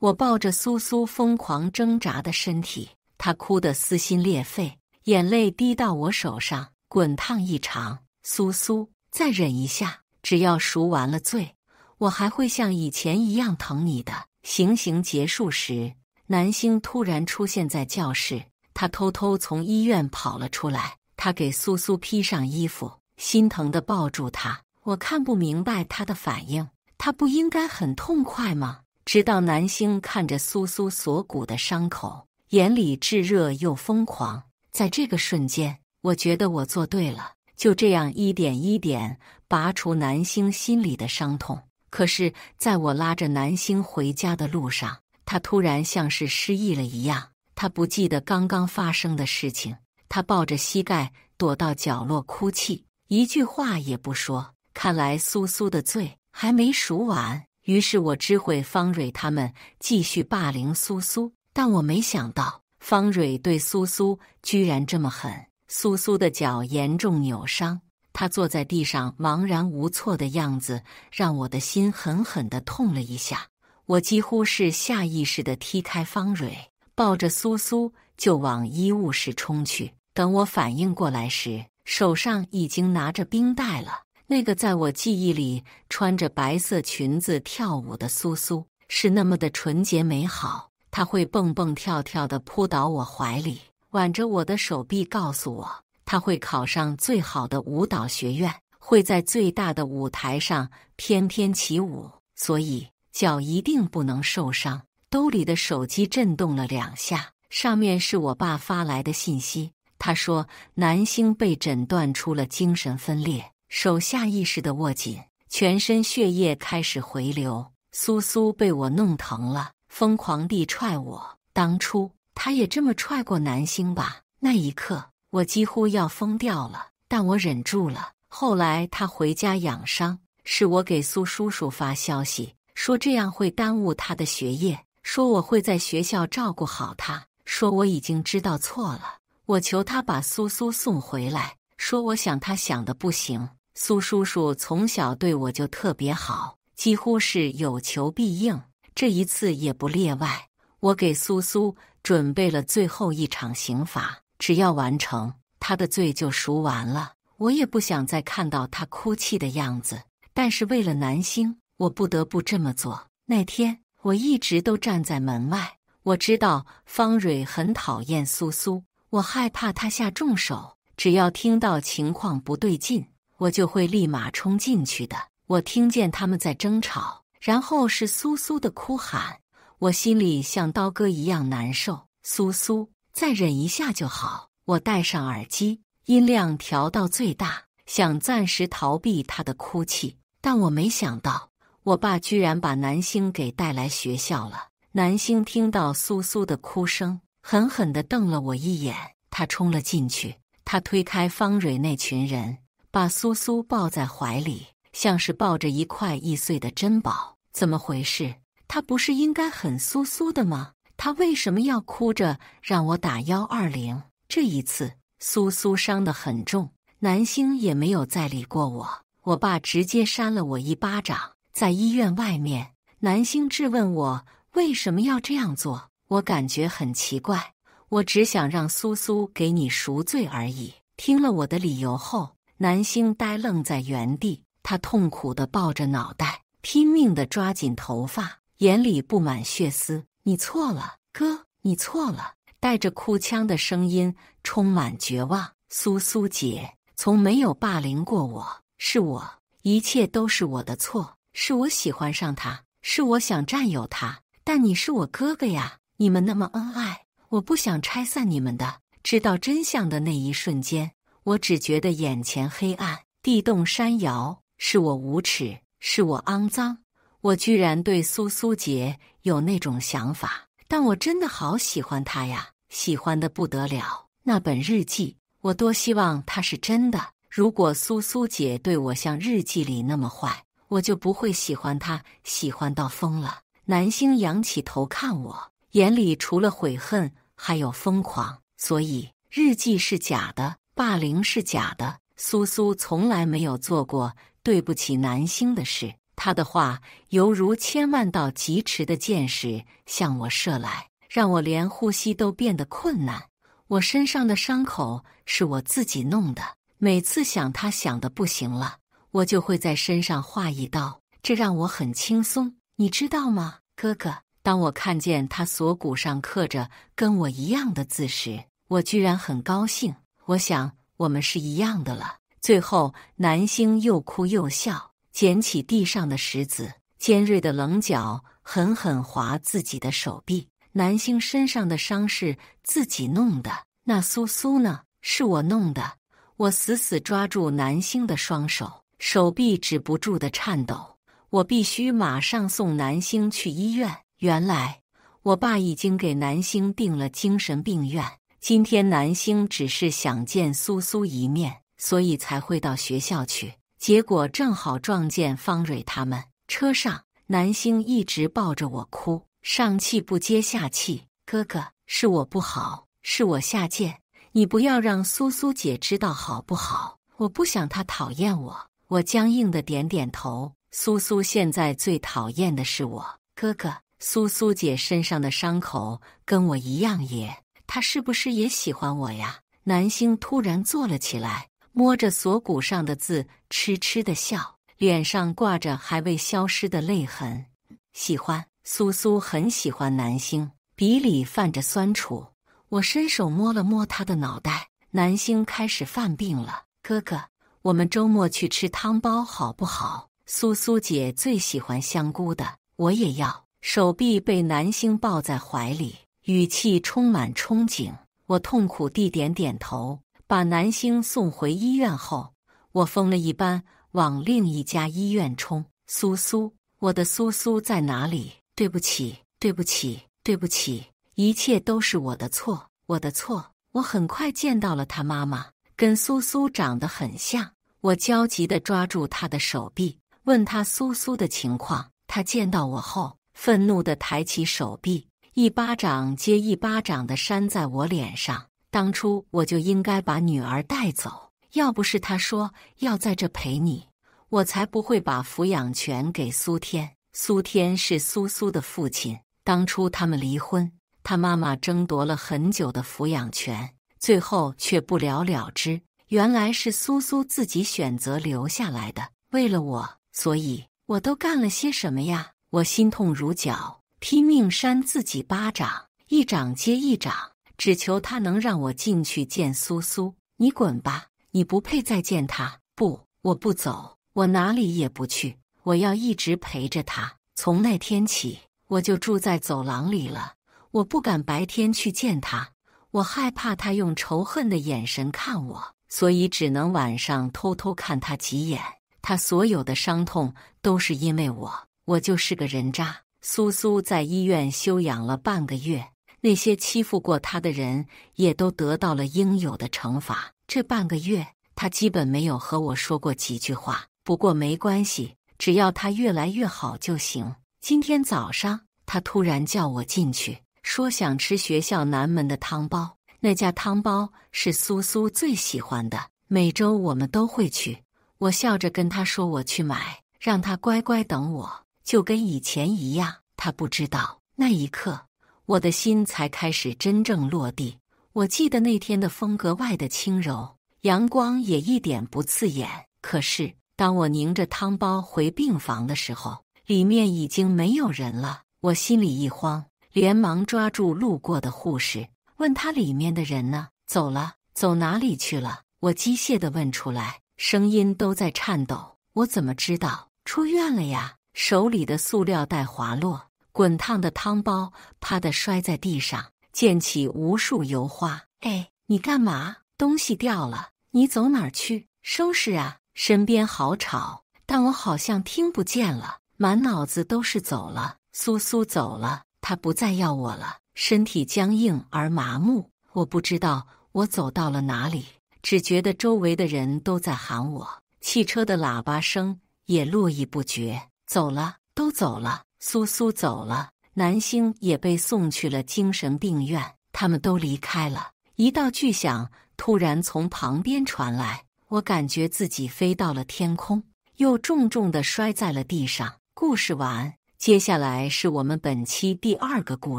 Speaker 1: 我抱着苏苏疯狂挣扎的身体，她哭得撕心裂肺，眼泪滴到我手上，滚烫异常。苏苏，再忍一下，只要赎完了罪，我还会像以前一样疼你的。行刑结束时，南星突然出现在教室，他偷偷从医院跑了出来。他给苏苏披上衣服，心疼地抱住她。我看不明白他的反应，他不应该很痛快吗？直到南星看着苏苏锁骨的伤口，眼里炙热又疯狂。在这个瞬间，我觉得我做对了，就这样一点一点拔除南星心里的伤痛。可是在我拉着南星回家的路上，他突然像是失忆了一样，他不记得刚刚发生的事情。他抱着膝盖躲到角落哭泣，一句话也不说。看来苏苏的罪还没赎完，于是我知会方蕊他们继续霸凌苏苏。但我没想到方蕊对苏苏居然这么狠。苏苏的脚严重扭伤，她坐在地上茫然无措的样子让我的心狠狠地痛了一下。我几乎是下意识地踢开方蕊，抱着苏苏就往医务室冲去。等我反应过来时，手上已经拿着冰袋了。那个在我记忆里穿着白色裙子跳舞的苏苏，是那么的纯洁美好。她会蹦蹦跳跳地扑倒我怀里，挽着我的手臂告诉我，她会考上最好的舞蹈学院，会在最大的舞台上翩翩起舞，所以脚一定不能受伤。兜里的手机震动了2下，上面是我爸发来的信息。他说南星被诊断出了精神分裂，手下意识地握紧，全身血液开始回流。苏苏被我弄疼了，疯狂地踹我。当初他也这么踹过南星吧？那一刻我几乎要疯掉了，但我忍住了。后来他回家养伤，是我给苏叔叔发消息，说这样会耽误他的学业，说我会在学校照顾好她，说我已经知道错了。我求他把苏苏送回来，说我想他想的不行。苏叔叔从小对我就特别好，几乎是有求必应，这一次也不例外。我给苏苏准备了最后一场刑罚，只要完成，他的罪就赎完了。我也不想再看到他哭泣的样子，但是为了南星，我不得不这么做。那天我一直都站在门外，我知道方蕊很讨厌苏苏，我害怕他下重手，只要听到情况不对劲，我就会立马冲进去的。我听见他们在争吵，然后是苏苏的哭喊，我心里像刀割一样难受。苏苏，再忍一下就好。我戴上耳机，音量调到最大，想暂时逃避他的哭泣，但我没想到，我爸居然把南星给带来学校了。南星听到苏苏的哭声，狠狠地瞪了我一眼，他冲了进去，他推开方蕊那群人，把苏苏抱在怀里，像是抱着一块易碎的珍宝。怎么回事？他不是应该很苏苏的吗？他为什么要哭着让我打120？这一次，苏苏伤得很重，南星也没有再理过我。我爸直接扇了我一巴掌。在医院外面，南星质问我为什么要这样做，我感觉很奇怪。我只想让苏苏给你赎罪而已。听了我的理由后，南星呆愣在原地，他痛苦地抱着脑袋，拼命地抓紧头发，眼里布满血丝。你错了，哥，你错了。带着哭腔的声音充满绝望。苏苏姐从没有霸凌过我，是我，一切都是我的错，是我喜欢上他，是我想占有他。但你是我哥哥呀，你们那么恩爱，我不想拆散你们的。知道真相的那一瞬间，我只觉得眼前黑暗，地动山摇，是我无耻，是我肮脏，我居然对苏苏姐有那种想法。但我真的好喜欢她呀，喜欢得不得了。那本日记，我多希望它是真的。如果苏苏姐对我像日记里那么坏，我就不会喜欢她，喜欢到疯了。南星仰起头看我，眼里除了悔恨还有疯狂。所以日记是假的，霸凌是假的，苏苏从来没有做过对不起南星的事。他的话犹如千万道疾驰的箭矢向我射来，让我连呼吸都变得困难。我身上的伤口是我自己弄的，每次想他想的不行了，我就会在身上划一刀，这让我很轻松，你知道吗，哥哥？当我看见他锁骨上刻着跟我一样的字时，我居然很高兴。我想我们是一样的了。最后，南星又哭又笑，捡起地上的石子，尖锐的棱角狠狠划自己的手臂。南星身上的伤是自己弄的，那苏苏呢？是我弄的。我死死抓住南星的双手，手臂止不住的颤抖。我必须马上送南星去医院。原来，我爸已经给南星订了精神病院。今天南星只是想见苏苏一面，所以才会到学校去。结果正好撞见方蕊他们。车上，南星一直抱着我哭，上气不接下气。哥哥，是我不好，是我下贱，你不要让苏苏姐知道好不好？我不想她讨厌我。我僵硬的点点头。苏苏现在最讨厌的是我，哥哥。苏苏姐身上的伤口跟我一样也，她是不是也喜欢我呀？南星突然坐了起来，摸着锁骨上的字，痴痴的笑，脸上挂着还未消失的泪痕。喜欢。苏苏很喜欢南星，鼻里泛着酸楚。我伸手摸了摸他的脑袋。南星开始犯病了，哥哥，我们周末去吃汤包好不好？苏苏姐最喜欢香菇的，我也要。手臂被南星抱在怀里，语气充满憧憬。我痛苦地点点头。把南星送回医院后，我疯了一般往另一家医院冲。苏苏，我的苏苏在哪里？对不起，对不起，对不起，一切都是我的错，我的错。我很快见到了他妈妈，跟苏苏长得很像。我焦急地抓住她的手臂，问她苏苏的情况。她见到我后，愤怒地抬起手臂，一巴掌接一巴掌地扇在我脸上。当初我就应该把女儿带走，要不是他说要在这陪你，我才不会把抚养权给苏天。苏天是苏苏的父亲，当初他们离婚，他妈妈争夺了很久的抚养权，最后却不了了之。原来是苏苏自己选择留下来的，为了我，所以我都干了些什么呀？我心痛如绞，拼命扇自己巴掌，一掌接一掌，只求他能让我进去见苏苏。你滚吧，你不配再见他。不，我不走，我哪里也不去，我要一直陪着他。从那天起，我就住在走廊里了。我不敢白天去见他，我害怕他用仇恨的眼神看我，所以只能晚上偷偷看他几眼。他所有的伤痛都是因为我就是个人渣。苏苏在医院休养了半个月，那些欺负过他的人也都得到了应有的惩罚。这半个月，他基本没有和我说过几句话。不过没关系，只要他越来越好就行。今天早上，他突然叫我进去，说想吃学校南门的汤包。那家汤包是苏苏最喜欢的，每周我们都会去。我笑着跟他说我去买，让他乖乖等我，就跟以前一样。他不知道，那一刻我的心才开始真正落地。我记得那天的风格外的轻柔，阳光也一点不刺眼。可是当我拧着汤包回病房的时候，里面已经没有人了。我心里一慌，连忙抓住路过的护士，问他里面的人呢？走了。走哪里去了？我机械地问出来，声音都在颤抖。我怎么知道？出院了呀。手里的塑料袋滑落，滚烫的汤包啪地摔在地上，溅起无数油花。哎，你干嘛？东西掉了，你走哪儿去？收拾啊！身边好吵，但我好像听不见了，满脑子都是走了。苏苏走了，他不再要我了，身体僵硬而麻木。我不知道我走到了哪里，只觉得周围的人都在喊我，汽车的喇叭声也络绎不绝。走了，都走了，苏苏走了，南星也被送去了精神病院，他们都离开了。一道巨响突然从旁边传来，我感觉自己飞到了天空，又重重地摔在了地上。故事完，接下来是我们本期第2个故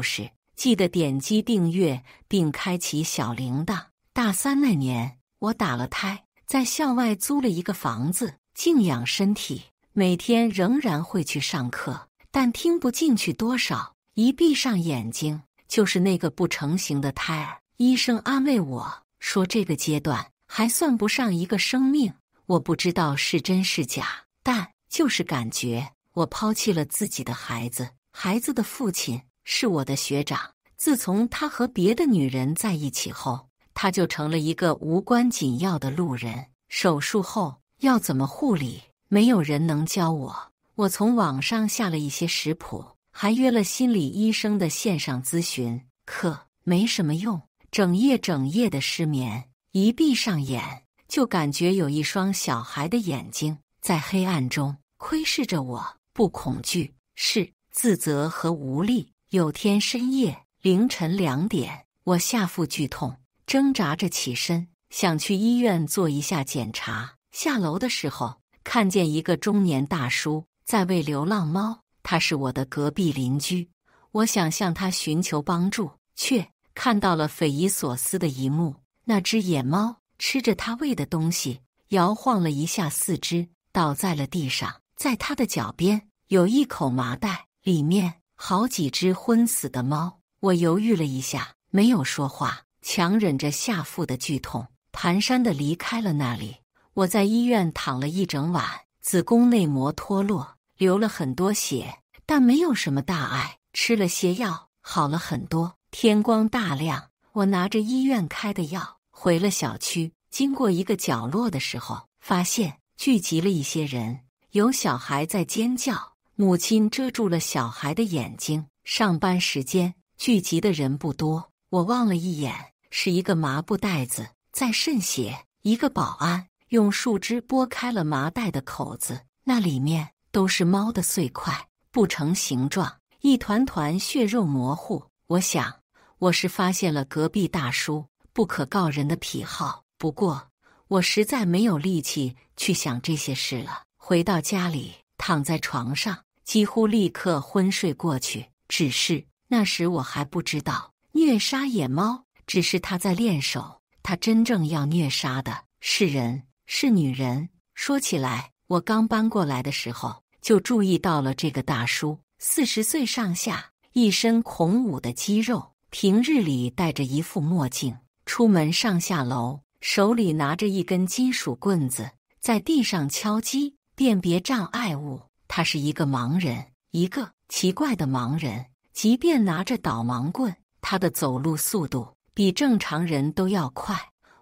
Speaker 1: 事，记得点击订阅并开启小铃铛。大3那年，我打了胎，在校外租了一个房子，静养身体。每天仍然会去上课，但听不进去多少。一闭上眼睛，就是那个不成形的胎儿。医生安慰我说，这个阶段还算不上一个生命。我不知道是真是假，但就是感觉我抛弃了自己的孩子。孩子的父亲是我的学长，自从他和别的女人在一起后，他就成了一个无关紧要的路人。手术后要怎么护理，没有人能教我。我从网上下了一些食谱，还约了心理医生的线上咨询课，没什么用。整夜的失眠，一闭上眼就感觉有一双小孩的眼睛在黑暗中窥视着我。不恐惧，是自责和无力。有天深夜凌晨2点，我下腹剧痛，挣扎着起身，想去医院做一下检查。下楼的时候，看见一个中年大叔在喂流浪猫，他是我的隔壁邻居。我想向他寻求帮助，却看到了匪夷所思的一幕。那只野猫吃着他喂的东西，摇晃了一下四肢，倒在了地上。在他的脚边有一口麻袋，里面好几只昏死的猫。我犹豫了一下，没有说话，强忍着下腹的剧痛，蹒跚地离开了那里。我在医院躺了一整晚，子宫内膜脱落，流了很多血，但没有什么大碍，吃了些药，好了很多。天光大亮，我拿着医院开的药回了小区。经过一个角落的时候，发现聚集了一些人，有小孩在尖叫，母亲遮住了小孩的眼睛。上班时间聚集的人不多，我望了一眼，是一个麻布袋子在渗血。一个保安用树枝拨开了麻袋的口子，那里面都是猫的碎块，不成形状，一团团血肉模糊。我想，我是发现了隔壁大叔不可告人的癖好，不过我实在没有力气去想这些事了。回到家里，躺在床上，几乎立刻昏睡过去。只是那时我还不知道，虐杀野猫只是他在练手，他真正要虐杀的是人，是女人。说起来，我刚搬过来的时候就注意到了这个大叔，40岁上下，一身孔武的肌肉，平日里戴着一副墨镜，出门上下楼手里拿着一根金属棍子，在地上敲击辨别障碍物。他是一个盲人，一个奇怪的盲人。即便拿着导盲棍，他的走路速度比正常人都要快。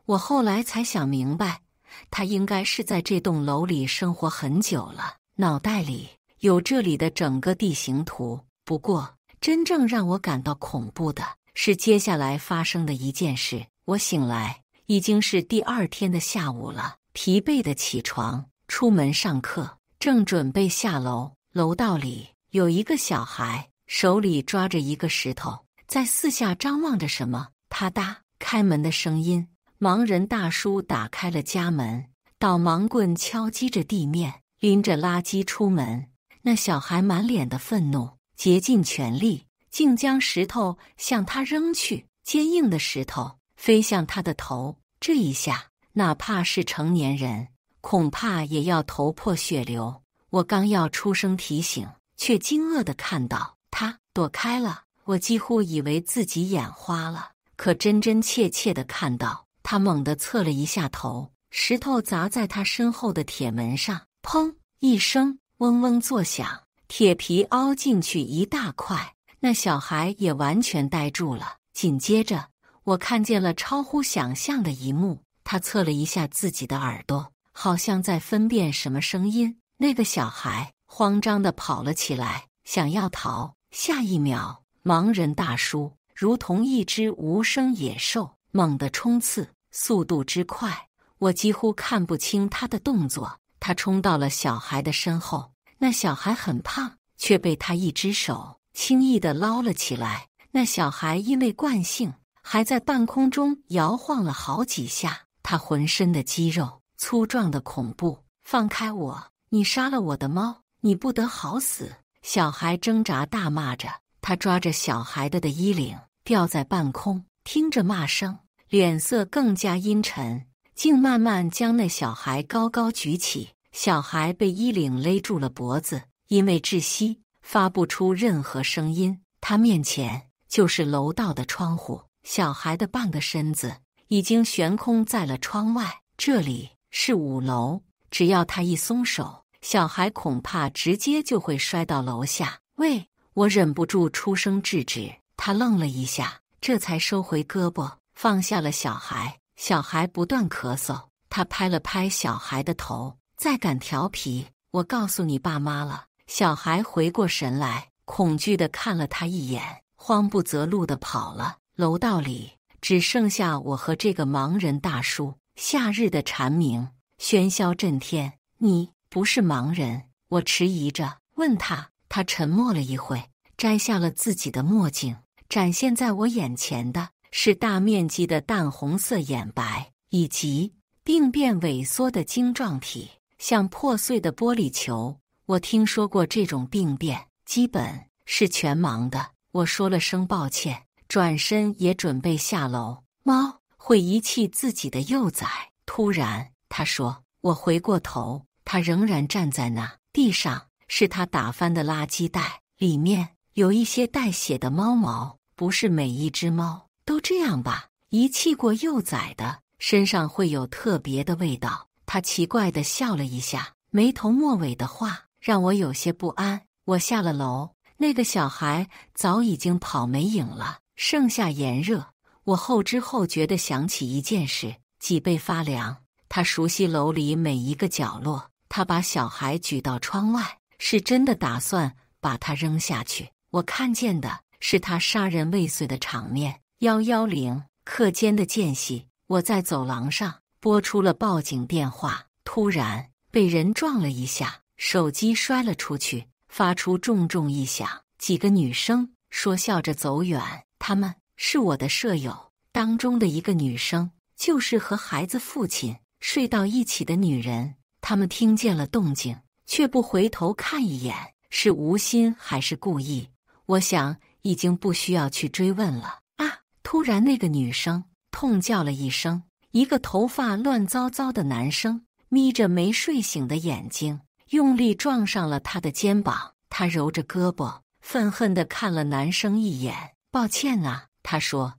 Speaker 1: 我后来才想明白，他应该是在这栋楼里生活很久了，脑袋里有这里的整个地形图。不过，真正让我感到恐怖的是接下来发生的一件事。我醒来，已经是第2天的下午了，疲惫的起床，出门上课，正准备下楼，楼道里有一个小孩，手里抓着一个石头，在四下张望着什么。啪嗒，开门的声音，盲人大叔打开了家门，导盲棍敲击着地面，拎着垃圾出门。那小孩满脸的愤怒，竭尽全力，竟将石头向他扔去。坚硬的石头飞向他的头，这一下，哪怕是成年人，恐怕也要头破血流。我刚要出声提醒，却惊愕地看到他躲开了。我几乎以为自己眼花了，可真真切切地看到他猛地侧了一下头，石头砸在他身后的铁门上，砰一声，嗡嗡作响，铁皮凹进去一大块。那小孩也完全呆住了。紧接着，我看见了超乎想象的一幕，他侧了一下自己的耳朵，好像在分辨什么声音。那个小孩慌张地跑了起来，想要逃。下一秒，盲人大叔如同一只无声野兽，猛地冲刺，速度之快，我几乎看不清他的动作。他冲到了小孩的身后，那小孩很胖，却被他一只手轻易地捞了起来。那小孩因为惯性，还在半空中摇晃了好几下，他浑身的肌肉粗壮的恐怖。放开我！你杀了我的猫，你不得好死！小孩挣扎大骂着，他抓着小孩的衣领，吊在半空，听着骂声，脸色更加阴沉，竟慢慢将那小孩高高举起。小孩被衣领勒住了脖子，因为窒息，发不出任何声音。他面前就是楼道的窗户，小孩的半个身子已经悬空在了窗外。这里是5楼，只要他一松手，小孩恐怕直接就会摔到楼下。喂！我忍不住出声制止。他愣了一下，这才收回胳膊，放下了小孩。小孩不断咳嗽，他拍了拍小孩的头，再敢调皮，我告诉你爸妈了。小孩回过神来，恐惧地看了他一眼，慌不择路地跑了。楼道里只剩下我和这个盲人大叔。夏日的蝉鸣喧嚣震天。你不是盲人？我迟疑着问他。他沉默了一会，摘下了自己的墨镜，展现在我眼前的是大面积的淡红色眼白，以及病变萎缩的晶状体，像破碎的玻璃球。我听说过这种病变，基本是全盲的。我说了声抱歉，转身也准备下楼。猫会遗弃自己的幼崽。突然，他说。我回过头，他仍然站在那，地上是他打翻的垃圾袋，里面有一些带血的猫毛。不是每一只猫都这样吧？遗弃过幼崽的身上会有特别的味道。他奇怪地笑了一下，没头末尾的话让我有些不安。我下了楼，那个小孩早已经跑没影了，盛夏炎热，我后知后觉地想起一件事，脊背发凉。他熟悉楼里每一个角落，他把小孩举到窗外，是真的打算把他扔下去。我看见的是他杀人未遂的场面。110课间的间隙，我在走廊上拨出了报警电话，突然被人撞了一下，手机摔了出去，发出重重一响。几个女生说笑着走远。她们是我的舍友，当中的一个女生就是和孩子父亲睡到一起的女人。他们听见了动静，却不回头看一眼，是无心还是故意？我想已经不需要去追问了。啊！突然那个女生痛叫了一声，一个头发乱糟糟的男生眯着没睡醒的眼睛，用力撞上了她的肩膀。她揉着胳膊，愤恨地看了男生一眼。抱歉啊，她说，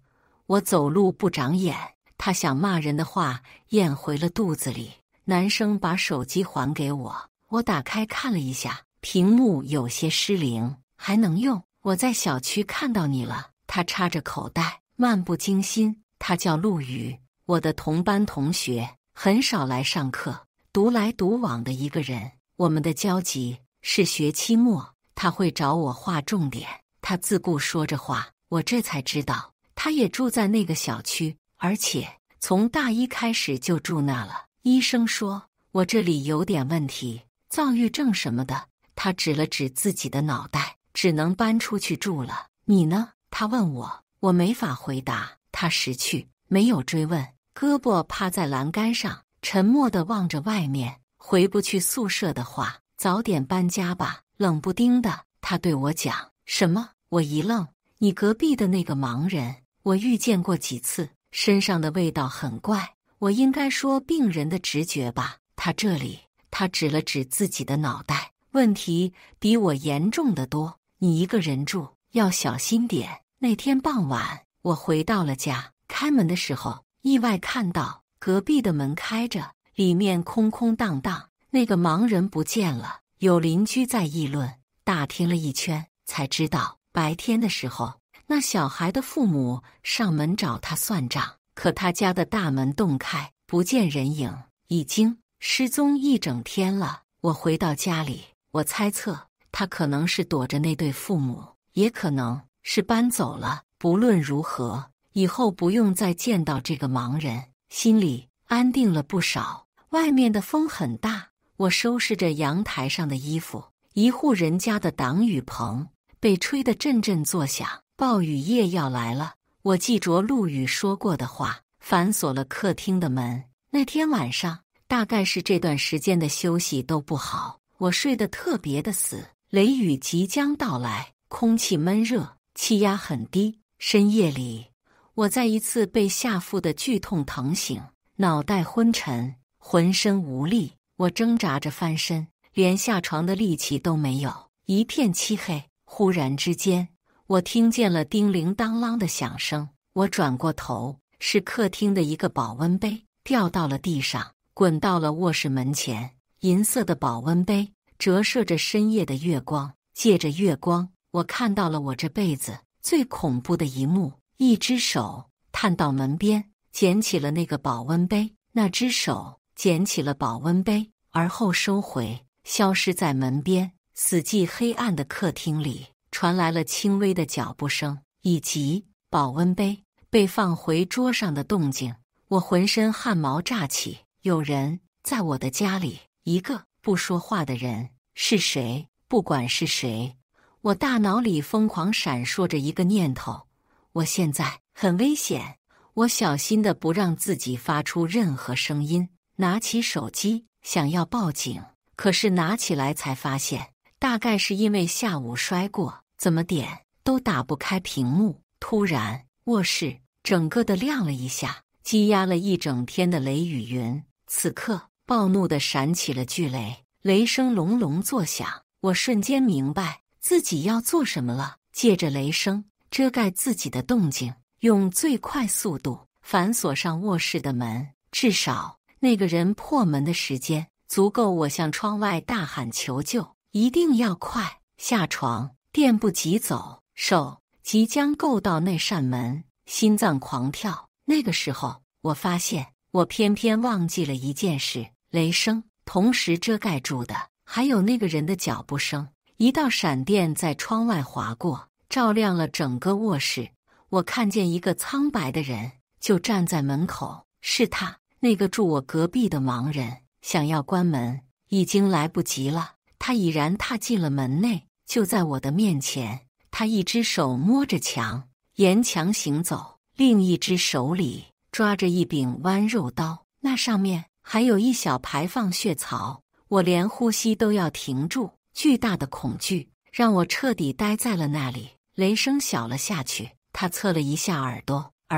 Speaker 1: 我走路不长眼。她想骂人的话咽回了肚子里。男生把手机还给我，我打开看了一下，屏幕有些失灵，还能用。我在小区看到你了。他插着口袋，漫不经心。他叫陆羽，我的同班同学，很少来上课，独来独往的一个人。我们的交集是学期末，他会找我划重点。他自顾说着话，我这才知道他也住在那个小区，而且从大一开始就住那了。医生说我这里有点问题，躁郁症什么的。他指了指自己的脑袋，只能搬出去住了。你呢？他问我，我没法回答。他识趣，没有追问，胳膊趴在栏杆上，沉默地望着外面。回不去宿舍的话，早点搬家吧。冷不丁的，他对我讲。什么？我一愣。你隔壁的那个盲人，我遇见过几次，身上的味道很怪。我应该说病人的直觉吧。他这里，他指了指自己的脑袋，问题比我严重得多。你一个人住，要小心点。那天傍晚，我回到了家，开门的时候，意外看到隔壁的门开着，里面空空荡荡，那个盲人不见了。有邻居在议论，打听了一圈，才知道白天的时候，那小孩的父母上门找他算账。可他家的大门洞开，不见人影，已经失踪一整天了。我回到家里，我猜测他可能是躲着那对父母，也可能是搬走了。不论如何，以后不用再见到这个盲人，心里安定了不少。外面的风很大，我收拾着阳台上的衣服。一户人家的挡雨棚被吹得阵阵作响，暴雨夜要来了。我记着陆羽说过的话，反锁了客厅的门。那天晚上，大概是这段时间的休息都不好，我睡得特别的死。雷雨即将到来，空气闷热，气压很低。深夜里，我在一次被下腹的剧痛疼醒，脑袋昏沉，浑身无力。我挣扎着翻身，连下床的力气都没有，一片漆黑。忽然之间，我听见了叮铃当啷的响声，我转过头，是客厅的一个保温杯掉到了地上，滚到了卧室门前。银色的保温杯折射着深夜的月光，借着月光，我看到了我这辈子最恐怖的一幕。一只手探到门边，捡起了那个保温杯，那只手捡起了保温杯，而后收回，消失在门边。死寂黑暗的客厅里传来了轻微的脚步声，以及保温杯被放回桌上的动静。我浑身汗毛炸起，有人在我的家里，一个不说话的人。是谁？不管是谁，我大脑里疯狂闪烁着一个念头：我现在很危险。我小心地不让自己发出任何声音，拿起手机想要报警，可是拿起来才发现，大概是因为下午摔过，怎么点都打不开屏幕。突然，卧室整个的亮了一下，积压了一整天的雷雨云，此刻暴怒地闪起了巨雷，雷声隆隆作响。我瞬间明白自己要做什么了，借着雷声遮盖自己的动静，用最快速度反锁上卧室的门。至少那个人破门的时间足够我向窗外大喊求救，一定要快。下床，电不及走，手即将够到那扇门，心脏狂跳。那个时候，我发现我偏偏忘记了一件事：雷声同时遮盖住的还有那个人的脚步声。一道闪电在窗外划过，照亮了整个卧室。我看见一个苍白的人就站在门口，是他，那个住我隔壁的盲人。想要关门，已经来不及了，他已然踏进了门内，就在我的面前。他一只手摸着墙，沿墙行走，另一只手里抓着一柄剜肉刀，那上面还有一小排放血槽。我连呼吸都要停住，巨大的恐惧让我彻底呆在了那里。雷声小了下去，他侧了一下耳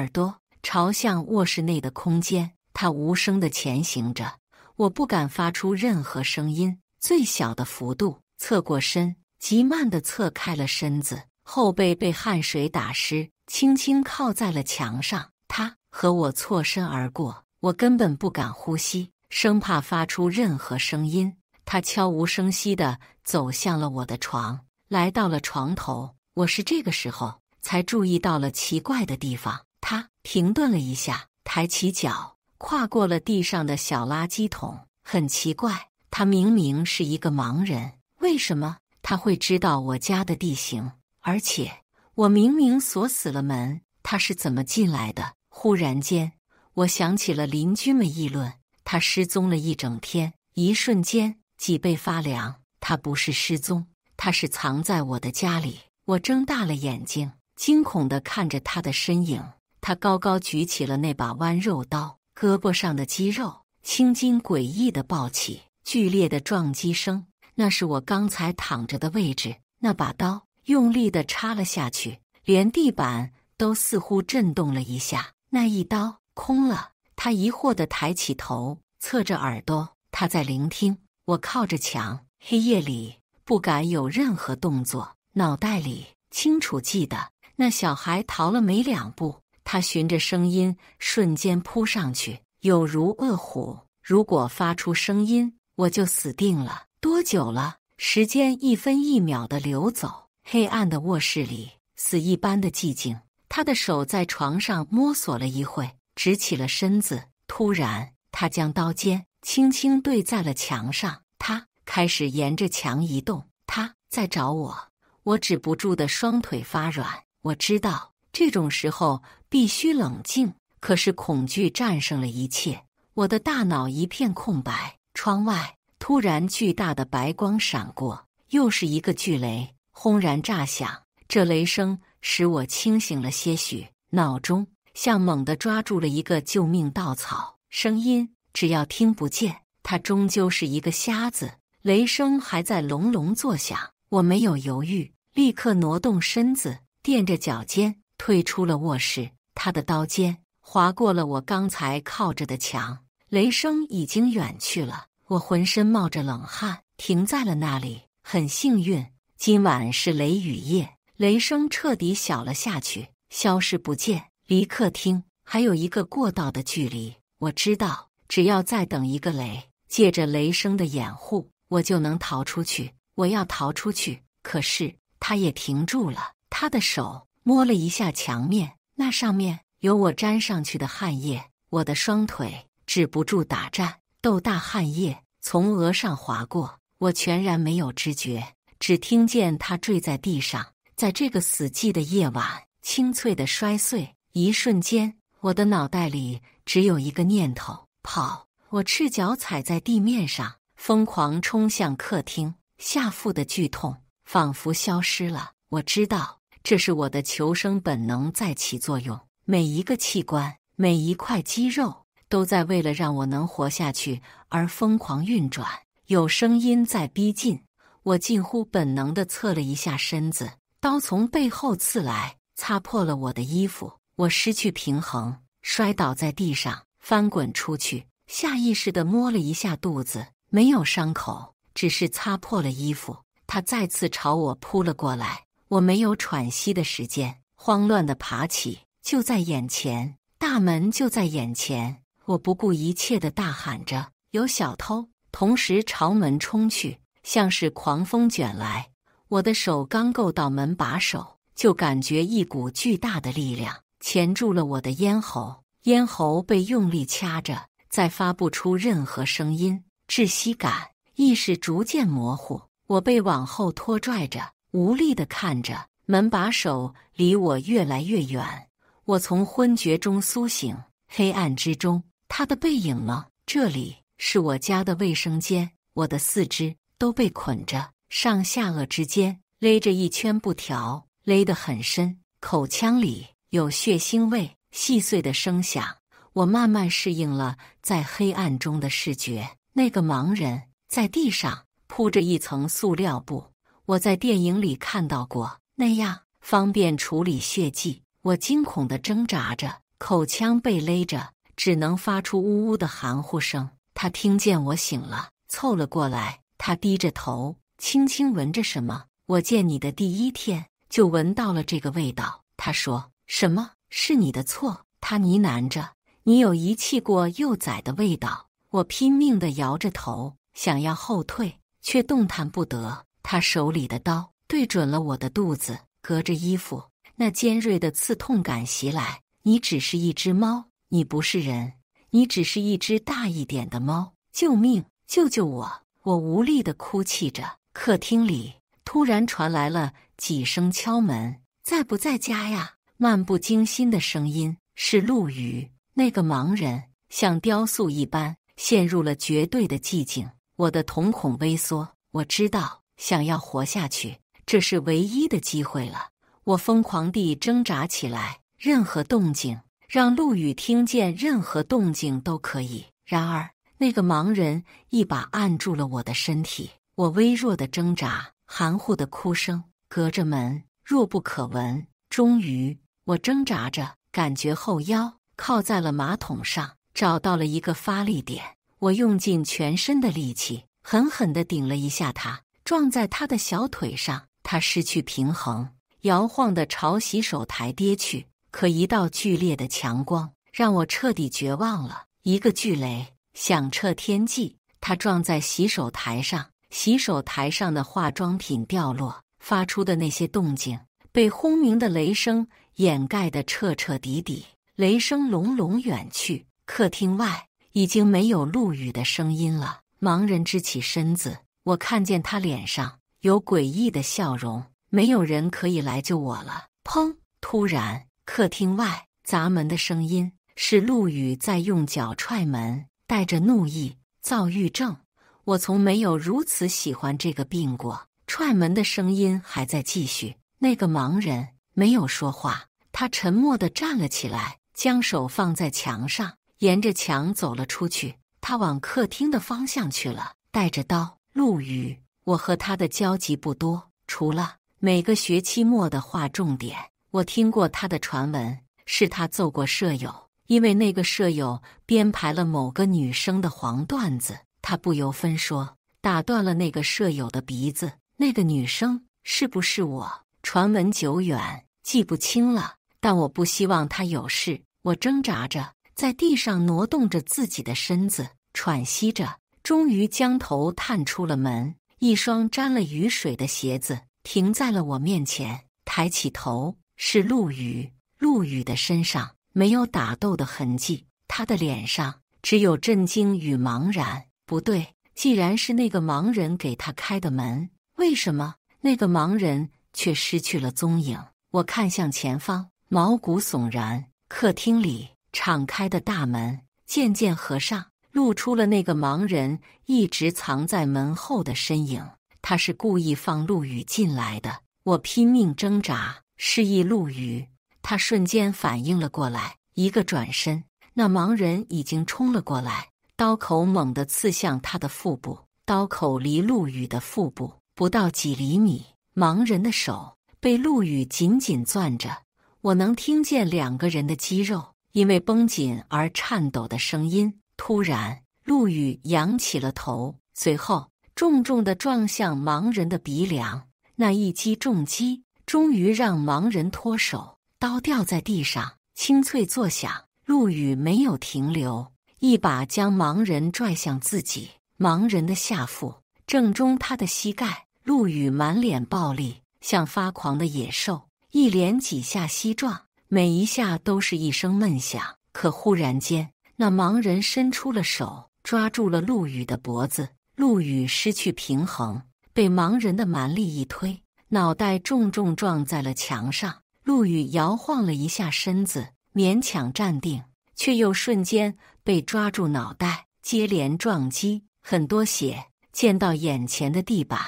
Speaker 1: 朵，朝向卧室内的空间。他无声地前行着，我不敢发出任何声音，最小的幅度，侧过身，极慢地侧开了身子，后背被汗水打湿，轻轻靠在了墙上。他和我错身而过，我根本不敢呼吸，生怕发出任何声音。他悄无声息地走向了我的床，来到了床头。我是这个时候才注意到了奇怪的地方。他停顿了一下，抬起脚，跨过了地上的小垃圾桶。很奇怪，他明明是一个盲人，为什么他会知道我家的地形？而且我明明锁死了门，他是怎么进来的？忽然间，我想起了邻居们议论，他失踪了一整天。一瞬间，脊背发凉。他不是失踪，他是藏在我的家里。我睁大了眼睛，惊恐地看着他的身影。他高高举起了那把剜肉刀，胳膊上的肌肉青筋诡异地暴起，剧烈的撞击声，那是我刚才躺着的位置。那把刀用力地插了下去，连地板都似乎震动了一下。那一刀空了。他疑惑地抬起头，侧着耳朵，他在聆听。我靠着墙，黑夜里不敢有任何动作，脑袋里清楚记得那小孩逃了没2步，他循着声音瞬间扑上去，有如饿虎。如果发出声音，我就死定了。多久了？时间一分一秒地流走，黑暗的卧室里死一般的寂静。他的手在床上摸索了一会，直起了身子。突然，他将刀尖轻轻对在了墙上，他开始沿着墙移动。他在找我。我止不住的双腿发软。我知道这种时候必须冷静，可是恐惧战胜了一切。我的大脑一片空白。窗外突然巨大的白光闪过，又是一个巨雷轰然炸响。这雷声使我清醒了些许，脑中像猛地抓住了一个救命稻草。声音只要听不见，他终究是一个瞎子。雷声还在隆隆作响，我没有犹豫，立刻挪动身子，垫着脚尖退出了卧室。他的刀尖划过了我刚才靠着的墙，雷声已经远去了。我浑身冒着冷汗，停在了那里。很幸运，今晚是雷雨夜，雷声彻底小了下去，消失不见。离客厅还有一个过道的距离，我知道只要再等一个雷，借着雷声的掩护，我就能逃出去。我要逃出去，可是他也停住了。他的手摸了一下墙面，那上面有我沾上去的汗液。我的双腿止不住打颤，豆大汗液从额上划过，我全然没有知觉，只听见它坠在地上，在这个死寂的夜晚清脆的摔碎。一瞬间，我的脑袋里只有一个念头：跑！我赤脚踩在地面上，疯狂冲向客厅，下腹的剧痛仿佛消失了。我知道这是我的求生本能在起作用，每一个器官，每一块肌肉都在为了让我能活下去而疯狂运转。有声音在逼近，我近乎本能地侧了一下身子，刀从背后刺来，擦破了我的衣服。我失去平衡，摔倒在地上，翻滚出去，下意识地摸了一下肚子，没有伤口，只是擦破了衣服。他再次朝我扑了过来，我没有喘息的时间，慌乱地爬起，就在眼前，大门就在眼前。我不顾一切地大喊着：“有小偷！”同时朝门冲去，像是狂风卷来。我的手刚够到门把手，就感觉一股巨大的力量钳住了我的咽喉，咽喉被用力掐着，再发不出任何声音。窒息感，意识逐渐模糊，我被往后拖拽着，无力地看着门把手离我越来越远。我从昏厥中苏醒，黑暗之中，他的背影呢？这里是我家的卫生间，我的四肢都被捆着，上下颚之间勒着一圈布条，勒得很深，口腔里有血腥味，细碎的声响。我慢慢适应了在黑暗中的视觉。那个盲人在地上铺着一层塑料布，我在电影里看到过，那样方便处理血迹。我惊恐地挣扎着，口腔被勒着，只能发出呜呜的含糊声。他听见我醒了，凑了过来，他低着头，轻轻闻着什么。我见你的第一天就闻到了这个味道。他说，什么？是你的错？他呢喃着，你有遗弃过幼崽的味道。我拼命地摇着头，想要后退，却动弹不得。他手里的刀对准了我的肚子，隔着衣服，那尖锐的刺痛感袭来。你只是一只猫，你不是人，你只是一只大一点的猫。救命！救救我！我无力地哭泣着。客厅里突然传来了几声敲门。在不在家呀？漫不经心的声音，是陆羽。那个盲人像雕塑一般陷入了绝对的寂静。我的瞳孔微缩，我知道，想要活下去，这是唯一的机会了。我疯狂地挣扎起来，任何动静，让陆羽听见任何动静都可以。然而，那个盲人一把按住了我的身体，我微弱的挣扎，含糊的哭声，隔着门，弱不可闻。终于，我挣扎着，感觉后腰靠在了马桶上，找到了一个发力点。我用尽全身的力气，狠狠地顶了一下他，撞在他的小腿上。他失去平衡，摇晃地朝洗手台跌去。可一道剧烈的强光让我彻底绝望了。一个巨雷响彻天际，他撞在洗手台上，洗手台上的化妆品掉落，发出的那些动静被轰鸣的雷声掩盖得彻彻底底。雷声隆隆远去，客厅外已经没有陆羽的声音了。盲人支起身子，我看见他脸上有诡异的笑容。没有人可以来救我了。砰！突然，客厅外砸门的声音是陆羽在用脚踹门，带着怒意。躁郁症，我从没有如此喜欢这个病过。踹门的声音还在继续。那个盲人没有说话，他沉默地站了起来，将手放在墙上，沿着墙走了出去。他往客厅的方向去了，带着刀。陆羽，我和他的交集不多，除了每个学期末的划重点。我听过他的传闻，是他揍过舍友，因为那个舍友编排了某个女生的黄段子，他不由分说打断了那个舍友的鼻子。那个女生是不是我？传闻久远，记不清了，但我不希望她有事。我挣扎着，在地上挪动着自己的身子，喘息着，终于将头探出了门。一双沾了雨水的鞋子停在了我面前，抬起头，是陆羽。陆羽的身上没有打斗的痕迹，他的脸上只有震惊与茫然。不对，既然是那个盲人给他开的门，为什么那个盲人却失去了踪影？我看向前方，毛骨悚然。客厅里敞开的大门渐渐合上，露出了那个盲人一直藏在门后的身影。他是故意放陆羽进来的。我拼命挣扎，示意陆羽。他瞬间反应了过来，一个转身，那盲人已经冲了过来，刀口猛地刺向他的腹部。刀口离陆羽的腹部不到几厘米，盲人的手被陆羽紧紧攥着。我能听见两个人的肌肉因为绷紧而颤抖的声音。突然，陆羽仰起了头，随后重重地撞向盲人的鼻梁。那一击重击终于让盲人脱手，刀掉在地上，清脆作响。陆羽没有停留，一把将盲人拽向自己。盲人的下腹正中他的膝盖。陆羽满脸暴力，像发狂的野兽，一连几下膝撞，每一下都是一声闷响。可忽然间，那盲人伸出了手，抓住了陆羽的脖子。陆羽失去平衡，被盲人的蛮力一推，脑袋重重撞在了墙上。陆羽摇晃了一下身子，勉强站定，却又瞬间被抓住脑袋，接连撞击，很多血溅到眼前的地板。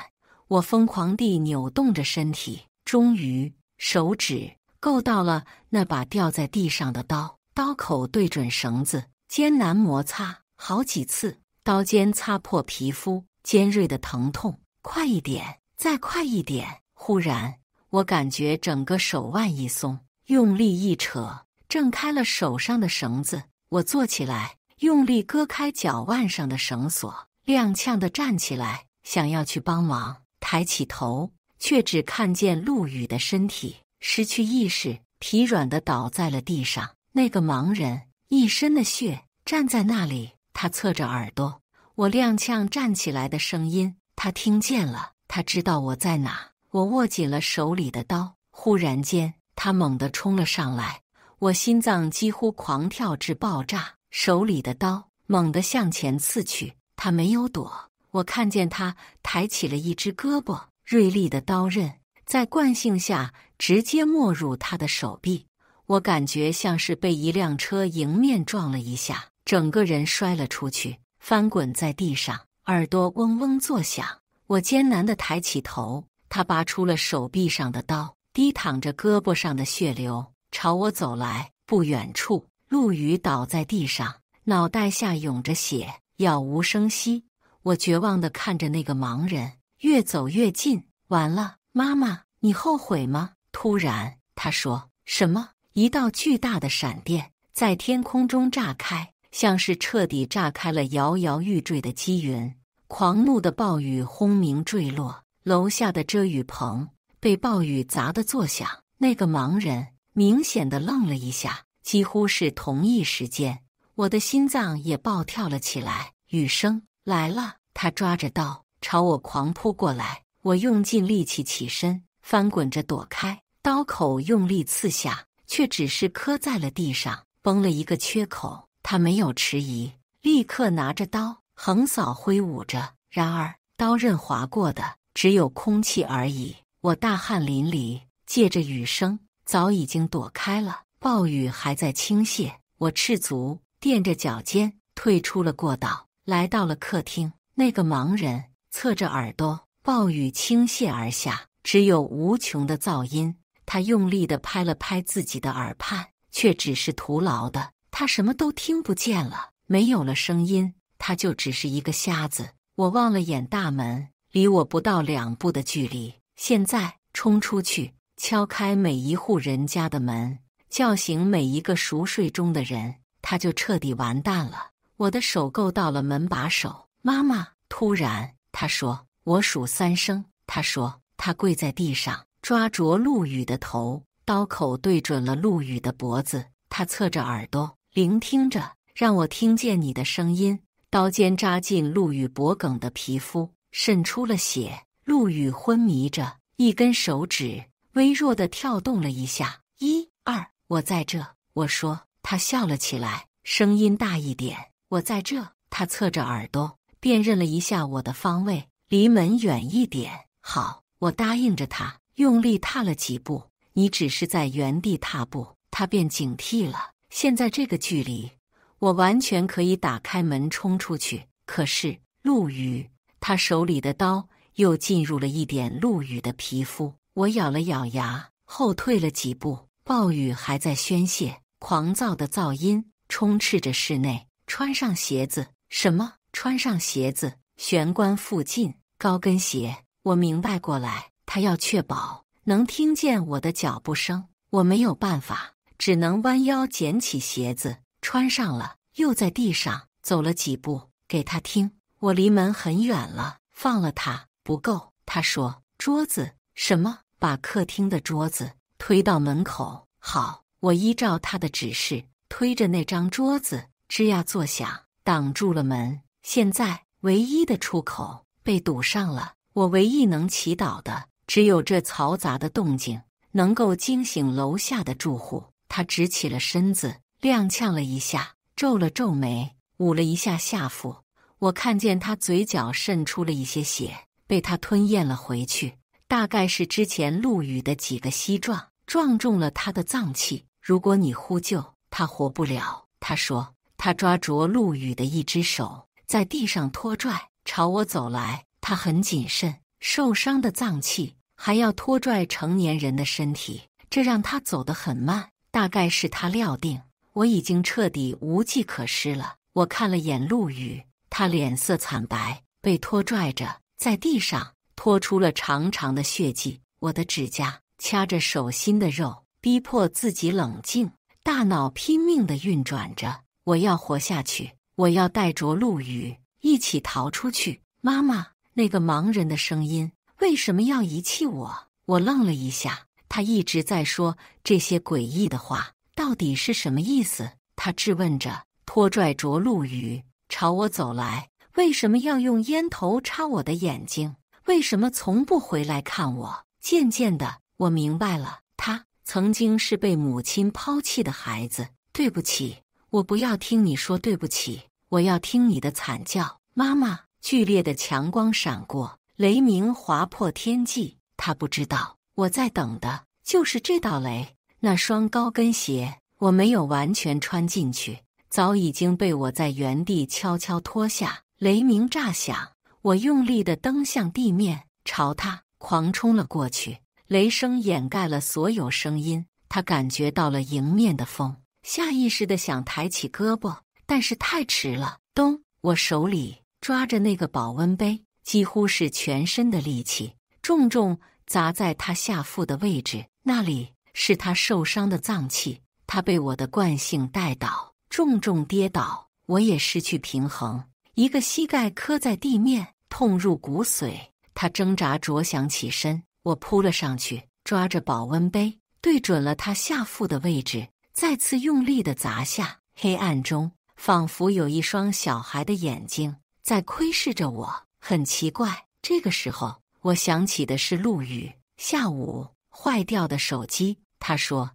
Speaker 1: 我疯狂地扭动着身体，终于手指够到了那把掉在地上的刀，刀口对准绳子，艰难摩擦好几次，刀尖擦破皮肤，尖锐的疼痛。快一点，再快一点！忽然，我感觉整个手腕一松，用力一扯，挣开了手上的绳子。我坐起来，用力割开脚腕上的绳索，踉跄地站起来，想要去帮忙。抬起头，却只看见陆羽的身体失去意识，疲软地倒在了地上。那个盲人一身的血站在那里，他侧着耳朵，我踉跄站起来的声音他听见了，他知道我在哪。我握紧了手里的刀，忽然间他猛地冲了上来，我心脏几乎狂跳至爆炸，手里的刀猛地向前刺去，他没有躲。我看见他抬起了一只胳膊，锐利的刀刃在惯性下直接没入他的手臂。我感觉像是被一辆车迎面撞了一下，整个人摔了出去，翻滚在地上，耳朵嗡嗡作响。我艰难地抬起头，他拔出了手臂上的刀，低淌着胳膊上的血流，朝我走来。不远处，陆羽倒在地上，脑袋下涌着血，杳无声息。我绝望地看着那个盲人，越走越近。完了，妈妈，你后悔吗？突然，他说什么？一道巨大的闪电在天空中炸开，像是彻底炸开了摇摇欲坠的积云。狂怒的暴雨轰鸣坠落，楼下的遮雨棚被暴雨砸得作响。那个盲人明显地愣了一下，几乎是同一时间，我的心脏也暴跳了起来。雨声来了，他抓着刀朝我狂扑过来，我用尽力气起身，翻滚着躲开，刀口用力刺下，却只是磕在了地上，崩了一个缺口。他没有迟疑，立刻拿着刀横扫挥舞着，然而刀刃划过的只有空气而已。我大汗淋漓，借着雨声早已经躲开了，暴雨还在倾泻。我赤足垫着脚尖退出了过道，来到了客厅。那个盲人侧着耳朵，暴雨倾泻而下，只有无穷的噪音。他用力地拍了拍自己的耳畔，却只是徒劳的，他什么都听不见了，没有了声音，他就只是一个瞎子。我望了眼大门，离我不到2步的距离。现在冲出去，敲开每一户人家的门，叫醒每一个熟睡中的人，他就彻底完蛋了。我的手够到了门把手。妈妈，突然他说，我数3声。他说，他跪在地上，抓着陆羽的头，刀口对准了陆羽的脖子。他侧着耳朵聆听着，让我听见你的声音。刀尖扎进陆羽脖颈的皮肤，渗出了血。陆羽昏迷着，一根手指微弱地跳动了一下。1、2，我在这。我说。他笑了起来，声音大一点。我在这。他侧着耳朵辨认了一下我的方位，离门远一点。好，我答应着他，用力踏了几步。你只是在原地踏步，他便警惕了。现在这个距离，我完全可以打开门冲出去。可是陆羽，他手里的刀又进入了一点陆羽的皮肤。我咬了咬牙，后退了几步。暴雨还在宣泄，狂躁的噪音充斥着室内。穿上鞋子。什么？穿上鞋子？玄关附近，高跟鞋。我明白过来，他要确保能听见我的脚步声。我没有办法，只能弯腰捡起鞋子，穿上了，又在地上走了几步，给他听。我离门很远了，放了他不够。他说，桌子。什么？把客厅的桌子推到门口。好，我依照他的指示推着那张桌子，吱呀作响，挡住了门。现在唯一的出口被堵上了，我唯一能祈祷的只有这嘈杂的动静能够惊醒楼下的住户。他直起了身子，踉跄了一下，皱了皱眉，捂了一下下腹。我看见他嘴角渗出了一些血，被他吞咽了回去。大概是之前陆羽的几个膝撞中了他的脏器。如果你呼救，他活不了。他说。他抓着陆羽的一只手，在地上拖拽，朝我走来。他很谨慎，受伤的脏器还要拖拽成年人的身体，这让他走得很慢，大概是他料定我已经彻底无计可施了。我看了眼陆羽，他脸色惨白，被拖拽着在地上拖出了长长的血迹。我的指甲掐着手心的肉，逼迫自己冷静，大脑拼命地运转着。我要活下去，我要带着陆羽一起逃出去。妈妈，那个盲人的声音，为什么要遗弃我？我愣了一下，他一直在说这些诡异的话，到底是什么意思？他质问着，拖拽着陆羽朝我走来。为什么要用烟头插我的眼睛？为什么从不回来看我？渐渐的，我明白了，他曾经是被母亲抛弃的孩子。对不起，我不要听你说对不起，我要听你的惨叫。妈妈！剧烈的强光闪过，雷鸣划破天际。他不知道，我在等的就是这道雷。那双高跟鞋，我没有完全穿进去，早已经被我在原地悄悄脱下。雷鸣炸响，我用力地蹬向地面，朝他狂冲了过去。雷声掩盖了所有声音，他感觉到了迎面的风，下意识地想抬起胳膊，但是太迟了。咚！我手里抓着那个保温杯，几乎是全身的力气，重重砸在他下腹的位置，那里是他受伤的脏器。他被我的惯性带倒，重重跌倒，我也失去平衡，一个膝盖磕在地面，痛入骨髓。他挣扎着想起身，我扑了上去，抓着保温杯，对准了他下腹的位置，再次用力地砸下。黑暗中，仿佛有一双小孩的眼睛在窥视着我。很奇怪，这个时候我想起的是陆羽下午坏掉的手机。他说：“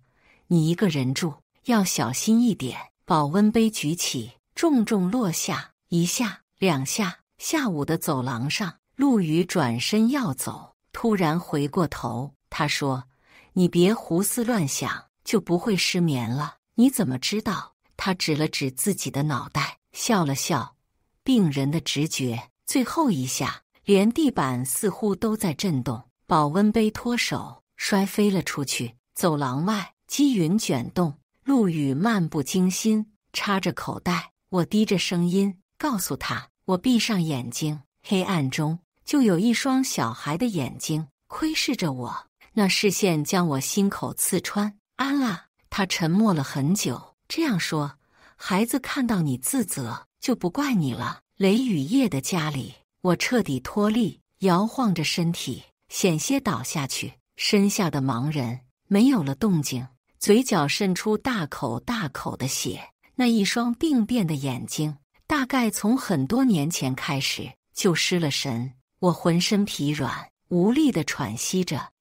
Speaker 1: 你一个人住，要小心一点。”保温杯举起，重重落下，一下两下。下午的走廊上，陆羽转身要走，突然回过头，他说：“你别胡思乱想，就不会失眠了。你怎么知道？”他指了指自己的脑袋，笑了笑。病人的直觉。最后一下，连地板似乎都在震动，保温杯脱手，摔飞了出去。走廊外，积云卷动，陆羽漫不经心，插着口袋。我低着声音告诉他，我闭上眼睛，黑暗中就有一双小孩的眼睛窥视着我，那视线将我心口刺穿。安啦！他沉默了很久，这样说，孩子看到你自责，就不怪你了。雷雨夜的家里，我彻底脱力，摇晃着身体，险些倒下去。身下的盲人没有了动静，嘴角渗出大口大口的血。那一双病变的眼睛，大概从很多年前开始就失了神。我浑身疲软，无力地喘息着。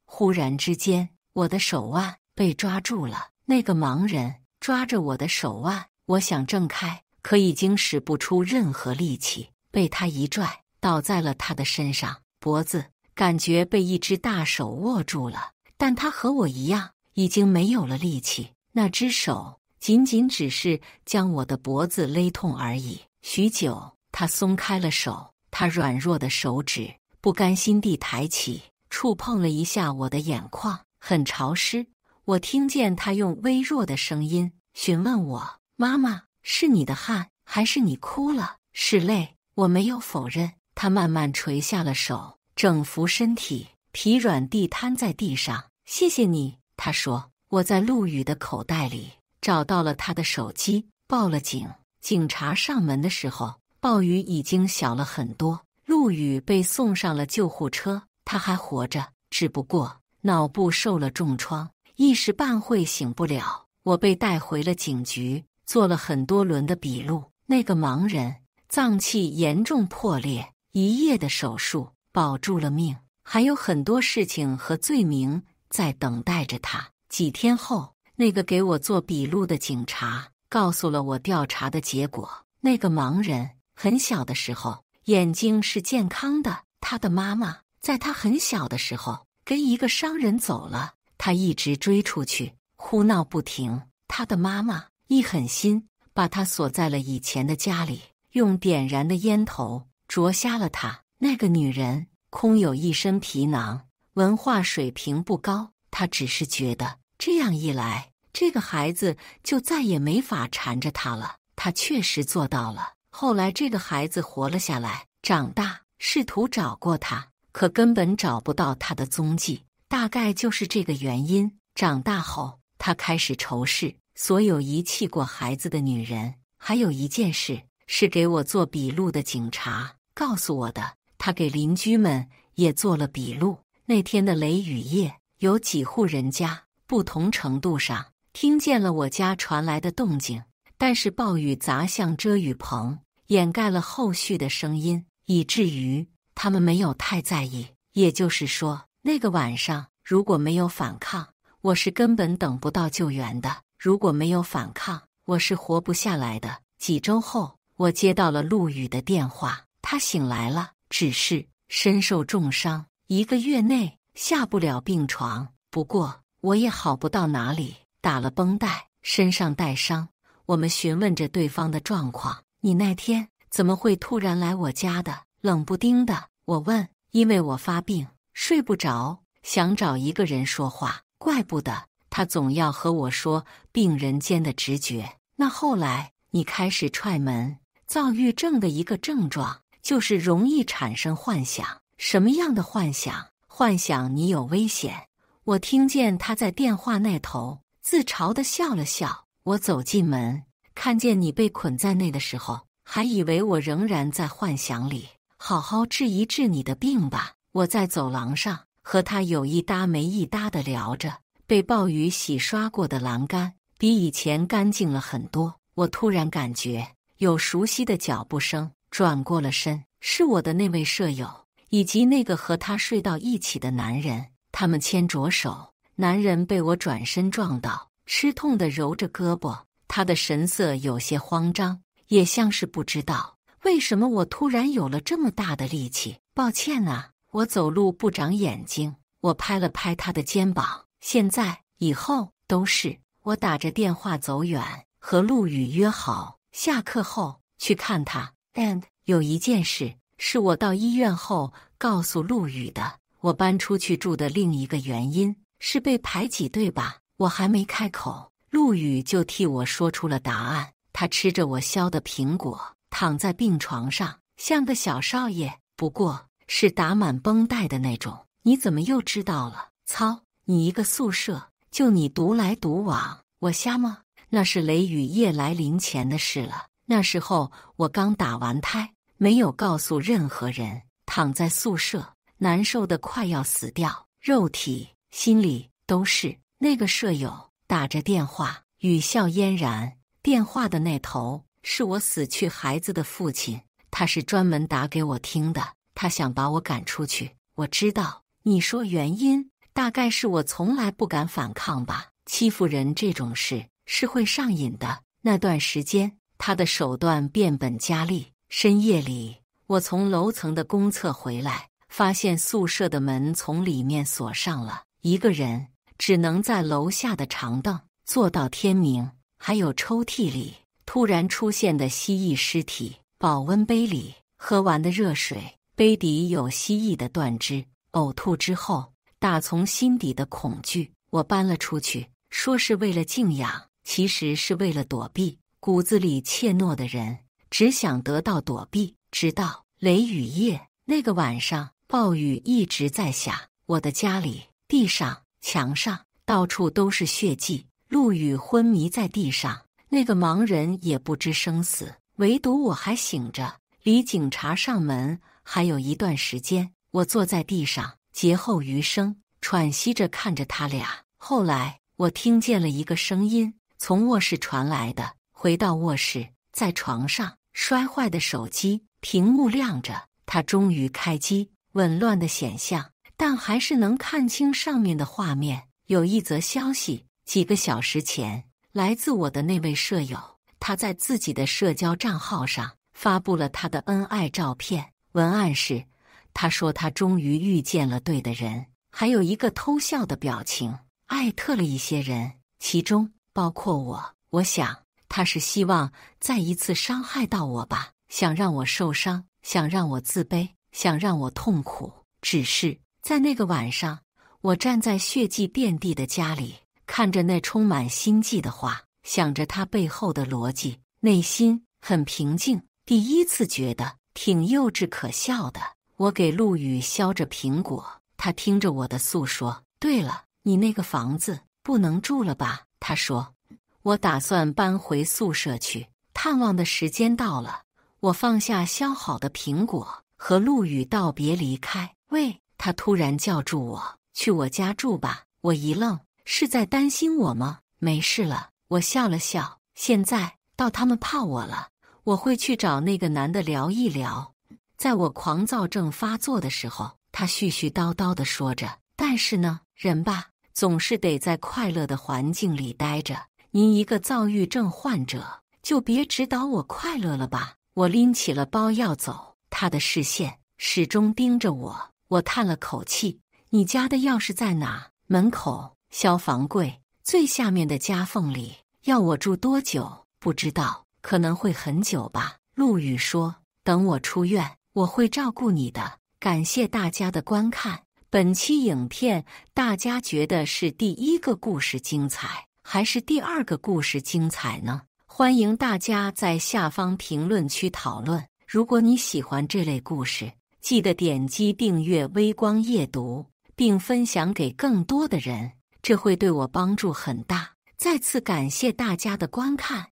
Speaker 1: 忽然之间，我的手腕被抓住了。那个盲人抓着我的手腕，我想挣开，可已经使不出任何力气，被他一拽，倒在了他的身上。脖子感觉被一只大手握住了，但他和我一样，已经没有了力气。那只手仅仅只是将我的脖子勒痛而已。许久，他松开了手，他软弱的手指不甘心地抬起，触碰了一下我的眼眶，很潮湿。我听见他用微弱的声音询问我：“妈妈，是你的汗，还是你哭了？是泪？”我没有否认。他慢慢垂下了手，整副身体疲软地瘫在地上。谢谢你，他说。我在陆羽的口袋里找到了他的手机，报了警。警察上门的时候，暴雨已经小了很多。陆羽被送上了救护车，他还活着，只不过脑部受了重创，一时半会醒不了。我被带回了警局，做了很多轮的笔录。那个盲人脏器严重破裂，一夜的手术保住了命，还有很多事情和罪名在等待着他。几天后，那个给我做笔录的警察告诉了我调查的结果。那个盲人很小的时候眼睛是健康的，他的妈妈在他很小的时候跟一个商人走了，他一直追出去，哭闹不停。他的妈妈一狠心把他锁在了以前的家里，用点燃的烟头灼瞎了他。那个女人空有一身皮囊，文化水平不高，他只是觉得这样一来，这个孩子就再也没法缠着他了。他确实做到了。后来这个孩子活了下来，长大，试图找过他，可根本找不到他的踪迹。大概就是这个原因，长大后他开始仇视所有遗弃过孩子的女人。还有一件事是给我做笔录的警察告诉我的，他给邻居们也做了笔录。那天的雷雨夜，有几户人家不同程度上听见了我家传来的动静，但是暴雨砸向遮雨棚，掩盖了后续的声音，以至于他们没有太在意。也就是说，那个晚上如果没有反抗，我是根本等不到救援的。如果没有反抗，我是活不下来的。几周后，我接到了陆羽的电话，他醒来了，只是身受重伤，1个月内下不了病床。不过我也好不到哪里，打了绷带，身上带伤。我们询问着对方的状况。你那天怎么会突然来我家的？冷不丁的，我问。因为我发病，睡不着，想找一个人说话。怪不得他总要和我说病人间的直觉。那后来你开始踹门。躁郁症的一个症状就是容易产生幻想。什么样的幻想？幻想你有危险。我听见他在电话那头自嘲地笑了笑。我走进门，看见你被捆在内的时候，还以为我仍然在幻想里。好好治一治你的病吧。我在走廊上和他有一搭没一搭地聊着。被暴雨洗刷过的栏杆比以前干净了很多。我突然感觉有熟悉的脚步声，转过了身，是我的那位舍友以及那个和他睡到一起的男人。他们牵着手，男人被我转身撞倒，吃痛地揉着胳膊，他的神色有些慌张，也像是不知道为什么我突然有了这么大的力气。抱歉啊，我走路不长眼睛。我拍了拍他的肩膀。现在以后都是。我打着电话走远，和陆羽约好下课后去看他。And 有一件事是我到医院后告诉陆羽的。我搬出去住的另一个原因是被排挤，对吧？我还没开口，陆羽就替我说出了答案。他吃着我削的苹果，躺在病床上，像个小少爷，不过是打满绷带的那种。你怎么又知道了？操，你一个宿舍，就你独来独往，我瞎吗？那是雷雨夜来临前的事了。那时候我刚打完胎，没有告诉任何人，躺在宿舍，难受得快要死掉，肉体、心里都是。那个舍友打着电话，语笑嫣然。电话的那头是我死去孩子的父亲，他是专门打给我听的。他想把我赶出去。我知道你说原因，大概是我从来不敢反抗吧。欺负人这种事是会上瘾的。那段时间，他的手段变本加厉。深夜里，我从楼层的公厕回来，发现宿舍的门从里面锁上了，一个人只能在楼下的长凳坐到天明。还有抽屉里突然出现的蜥蜴尸体，保温杯里喝完的热水，杯底有蜥蜴的断肢。呕吐之后，打从心底的恐惧。我搬了出去，说是为了静养，其实是为了躲避。骨子里怯懦的人只想得到躲避。直到雷雨夜，那个晚上，暴雨一直在下。我的家里，地上、墙上到处都是血迹。陆羽昏迷在地上，那个盲人也不知生死，唯独我还醒着。离警察上门还有一段时间，我坐在地上，劫后余生，喘息着看着他俩。后来我听见了一个声音，从卧室传来的。回到卧室，在床上摔坏的手机屏幕亮着，他终于开机，紊乱的显像，但还是能看清上面的画面。有一则消息，几个小时前，来自我的那位舍友，他在自己的社交账号上发布了他的恩爱照片，文案是：他说他终于遇见了对的人，还有一个偷笑的表情，艾特了一些人，其中包括我。我想他是希望再一次伤害到我吧，想让我受伤，想让我自卑，想让我痛苦。只是在那个晚上，我站在血迹遍地的家里，看着那充满心计的画，想着它背后的逻辑，内心很平静。第一次觉得挺幼稚可笑的。我给陆羽削着苹果，他听着我的诉说。对了，你那个房子不能住了吧？他说。我打算搬回宿舍去，探望的时间到了。我放下削好的苹果，和陆羽道别离开。喂，他突然叫住我，去我家住吧。我一愣，是在担心我吗？没事了，我笑了笑。现在到他们怕我了，我会去找那个男的聊一聊。在我狂躁症发作的时候，他絮絮叨叨地说着。但是呢，人吧，总是得在快乐的环境里待着。您一个躁郁症患者，就别指导我快乐了吧。我拎起了包要走，他的视线始终盯着我。我叹了口气，你家的钥匙在哪？门口，消防柜最下面的夹缝里。要我住多久？不知道，可能会很久吧。陆羽说，等我出院，我会照顾你的。感谢大家的观看。本期影片大家觉得是第一个故事精彩，还是第二个故事精彩呢？欢迎大家在下方评论区讨论。如果你喜欢这类故事，记得点击订阅微光夜读，并分享给更多的人，这会对我帮助很大。再次感谢大家的观看。